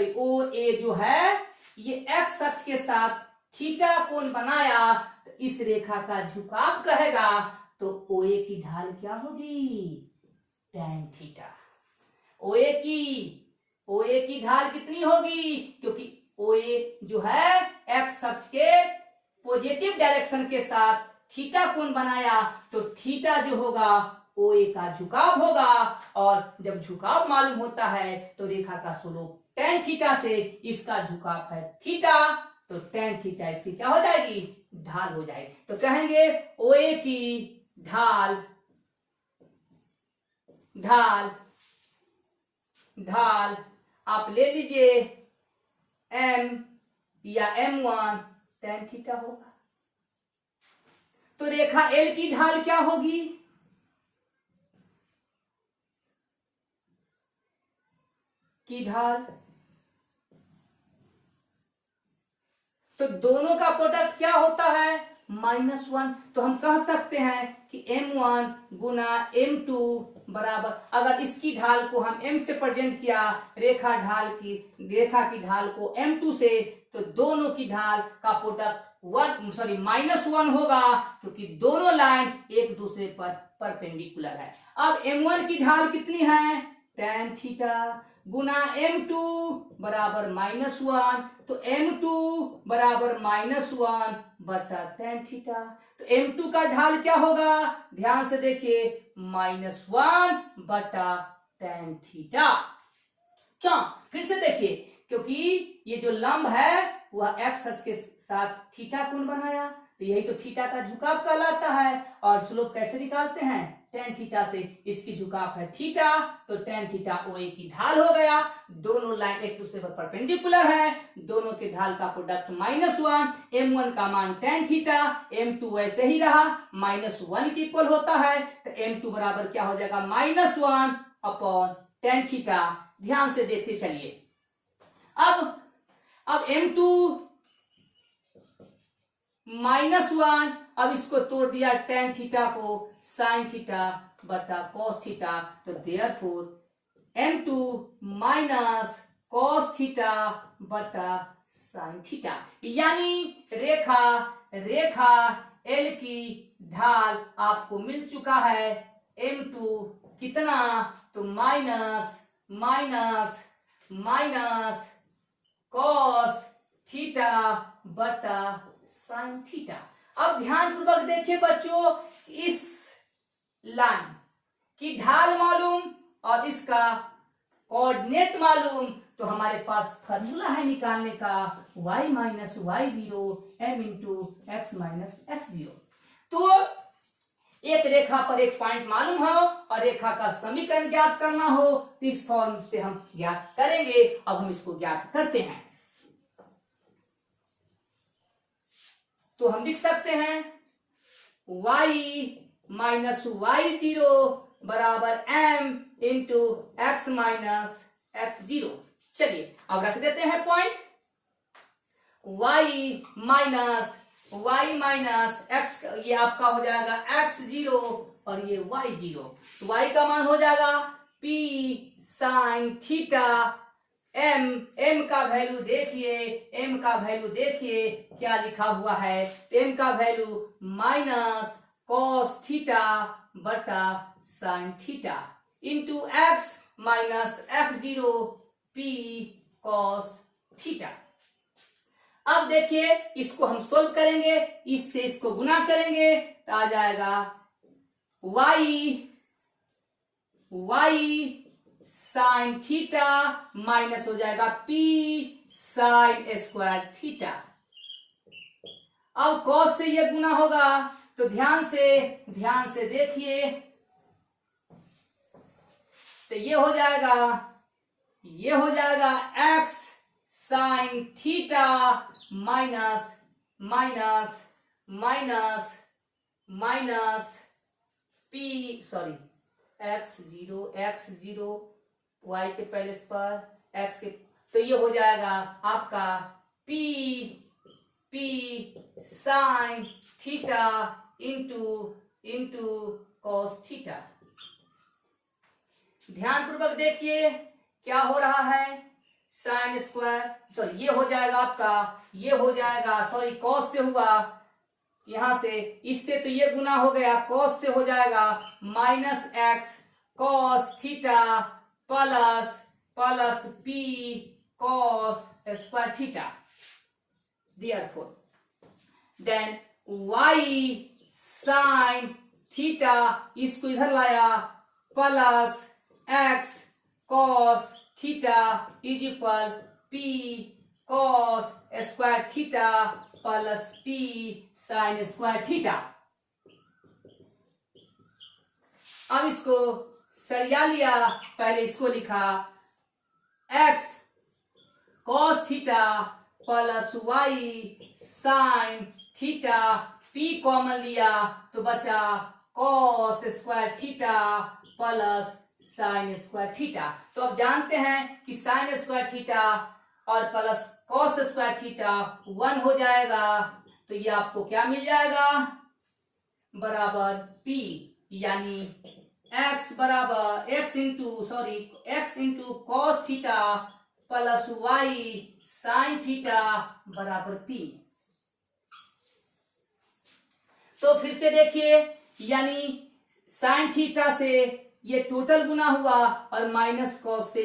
जो है, ये x अक्ष के साथ थीटा कोण बनाया, तो इस रेखा का झुकाव कहेगा। तो OA की ढाल क्या होगी, tan थीटा। OA की ढाल कितनी होगी, क्योंकि OA जो है x अक्ष के पॉजिटिव डायरेक्शन के साथ थीटा कोण बनाया, तो थीटा जो होगा OA का झुकाव होगा। और जब झुकाव मालूम होता है तो रेखा का स्लोप tan थीटा से इसका झुकाव है थीटा, तो tan थीटा इसकी क्या हो जाएगी, ढाल हो जाएगी। तो कहेंगे OA की ढाल आप ले लीजिए M या M1 tan थीटा होगा। तो रेखा L की ढाल क्या होगी, तो दोनों का प्रोडक्ट क्या होता है, -1। तो हम कह सकते हैं कि M1 गुना M2 बराबर, अगर इसकी ढाल को हम M से प्रेजेंट किया, रेखा की ढाल को M2 से, तो दोनों की ढाल का प्रोडक्ट -1 होगा, क्योंकि दोनों लाइन एक दूसरे पर परपेंडिकुलर है। अब M1 की ढाल कितनी है, tan थीटा, गुना M2 बराबर -1, तो M2 बराबर -1 बटा tan थीटा। तो M2 का ढाल क्या होगा, ध्यान से देखिए, -1 बटा tan थीटा। क्यों, फिर से देखिए, क्योंकि ये जो लंब है वह x अक्ष के साथ थीटा कोण बनाया, तो यही तो थीटा का झुकाव कहलाता है। और स्लोप कैसे निकालते हैं, tan थीटा से, इसकी झुकाव है थीटा, तो tan थीटा OA की ढाल हो गया। दोनों लाइन एक दूसरे पर परपेंडिकुलर है, दोनों के ढाल का प्रोडक्ट -1, M1 का मान tan थीटा, M2 वैसे ही रहा, -1 के इक्वल होता है, तो M2 बराबर क्या हो जाएगा, -1 अपॉन tan थीटा। ध्यान से देखते चलिए, अब M2 -1, अब इसको तोड़ दिया tan थीटा को sin थीटा बटा cos थीटा, तो therefore M2 minus cos theta बटा sin थीटा, यानी रेखा L की ढाल आपको मिल चुका है M2 कितना, तो माइनस cos थीटा बटा sin थीटा। अब ध्यान पूर्वक देखिए बच्चों, इस लाइन की ढाल मालूम और इसका कोऑर्डिनेट मालूम, तो हमारे पास फॉर्मूला है निकालने का, y minus y0 m into x minus x0। तो एक रेखा पर एक पॉइंट मालूम हो और रेखा का समीकरण ज्ञात करना हो, तो इस फॉर्म से हम ज्ञात करेंगे। अब हम इसको ज्ञात करते हैं, तो हम लिख सकते हैं y माइनस y0 बराबर m into x minus x0। चलिए अब रख देते हैं पॉइंट, y माइनस x, ये आपका हो जाएगा x0 और ये y0, तो y का मान हो जाएगा p sin थीटा, m का वैल्यू देखिए क्या लिखा हुआ है, m का वैल्यू कॉस थीटा बटा sine theta into x minus x zero P cos theta. अब देखिए इसको हम सोल्व करेंगे, इससे इसको गुना करेंगे तो आ जाएगा y साइन थीटा माइनस हो जाएगा p साइन स्क्वायर थीटा। अब cos से ये गुना होगा तो ध्यान से देखिए, तो ये हो जाएगा x sine theta minus x zero y के पहले पर x के, तो ये हो जाएगा आपका p sine theta into cos theta. ध्यानपूर्वक देखिए क्या हो रहा है, साइन स्क्वायर ये हो जाएगा आपका, ये हो जाएगा कॉस से हुआ, यहां से इससे तो ये गुना हो गया, कॉस से हो जाएगा minus x cos theta plus p cos square theta. Therefore, then y sine theta इसको इधर लाया plus x cos theta is equal p cos square theta plus p sine square theta. अब इसको सरिया लिया, पहले इसको लिखा x cos theta plus y sine theta, p common लिया तो बचा cos square theta plus sine square theta. तो अब जानते हैं कि साइन स्क्वायर थीटा और प्लस कॉस स्क्वायर थीटा 1 हो जाएगा, तो ये आपको क्या मिल जाएगा बराबर p, यानी x into cos theta plus y sine theta बराबर p। तो फिर से देखिए, यानी साइन थीटा से ये टोटल गुना हुआ और माइनस कॉस से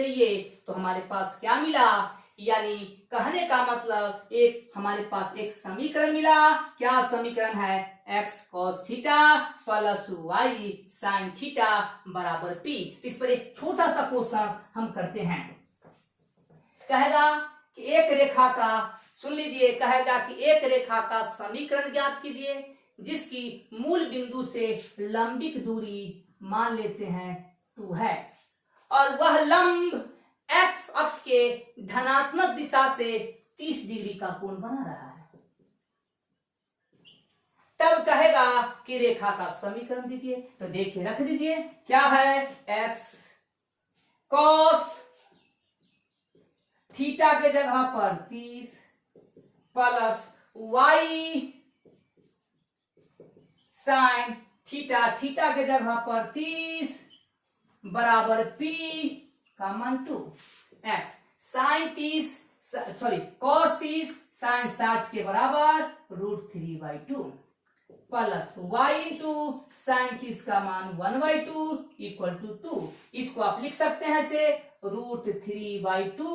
ये, तो हमारे पास क्या मिला, यानी कहने का मतलब हमारे पास एक समीकरण मिला। क्या समीकरण है, x cos theta plus y sin theta बराबर p। इस पर एक छोटा सा क्वेश्चन हम करते हैं। कहेगा कि एक रेखा का, सुन लीजिए, कहेगा कि एक रेखा का समीकरण ज्ञात कीजिए जिसकी मूल बिंदु से लंबिक दूरी मान लेते हैं 2 है और वह लंब x अक्ष के धनात्मक दिशा से 30 डिग्री का कोण बना रहा है। तब कहेगा कि रेखा का समीकरण दीजिए। तो देखिए, रख दीजिए, क्या है, x cos थीटा के जगह पर 30 प्लस y साइन थीटा के जगह पर 30 बराबर p का मान 2, x cos 30 साइन 60 के बराबर √3/2 प्लस y इंटू साइन 30 का मान 1/2 इक्वल टू 2। इसको आप लिख सकते हैं से √3/2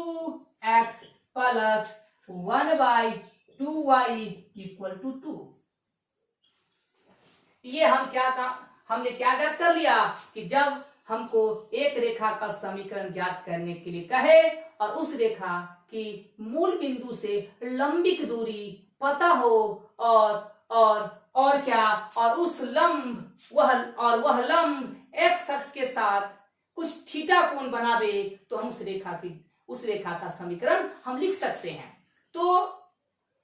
x plus 1/2y equal to 2। ये हमने क्या ज्ञात कर लिया कि जब हमको एक रेखा का समीकरण ज्ञात करने के लिए कहे और उस रेखा की मूल बिंदु से लंबिक दूरी पता हो और क्या, और उस लंब वह लंब x अक्ष के साथ कुछ थीटा कोण बनावे, तो हम उस रेखा का समीकरण हम लिख सकते हैं। तो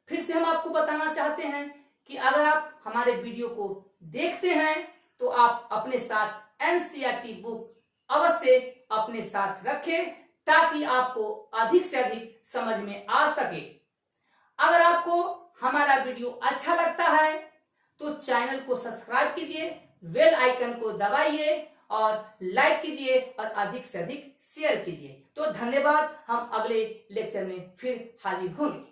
फिर से हम आपको बताना चाहते हैं कि अगर आप हमारे वीडियो को देखते हैं तो आप अपने साथ एनसीईआरटी बुक अवश्य अपने साथ रखें ताकि आपको अधिक से अधिक समझ में आ सके। अगर आपको हमारा वीडियो अच्छा लगता है तो चैनल को सब्सक्राइब कीजिए, बेल आइकन को दबाइए और लाइक कीजिए और अधिक से अधिक शेयर कीजिए। तो धन्यवाद, हम अगले लेक्चर में फिर हाजिर होंगे।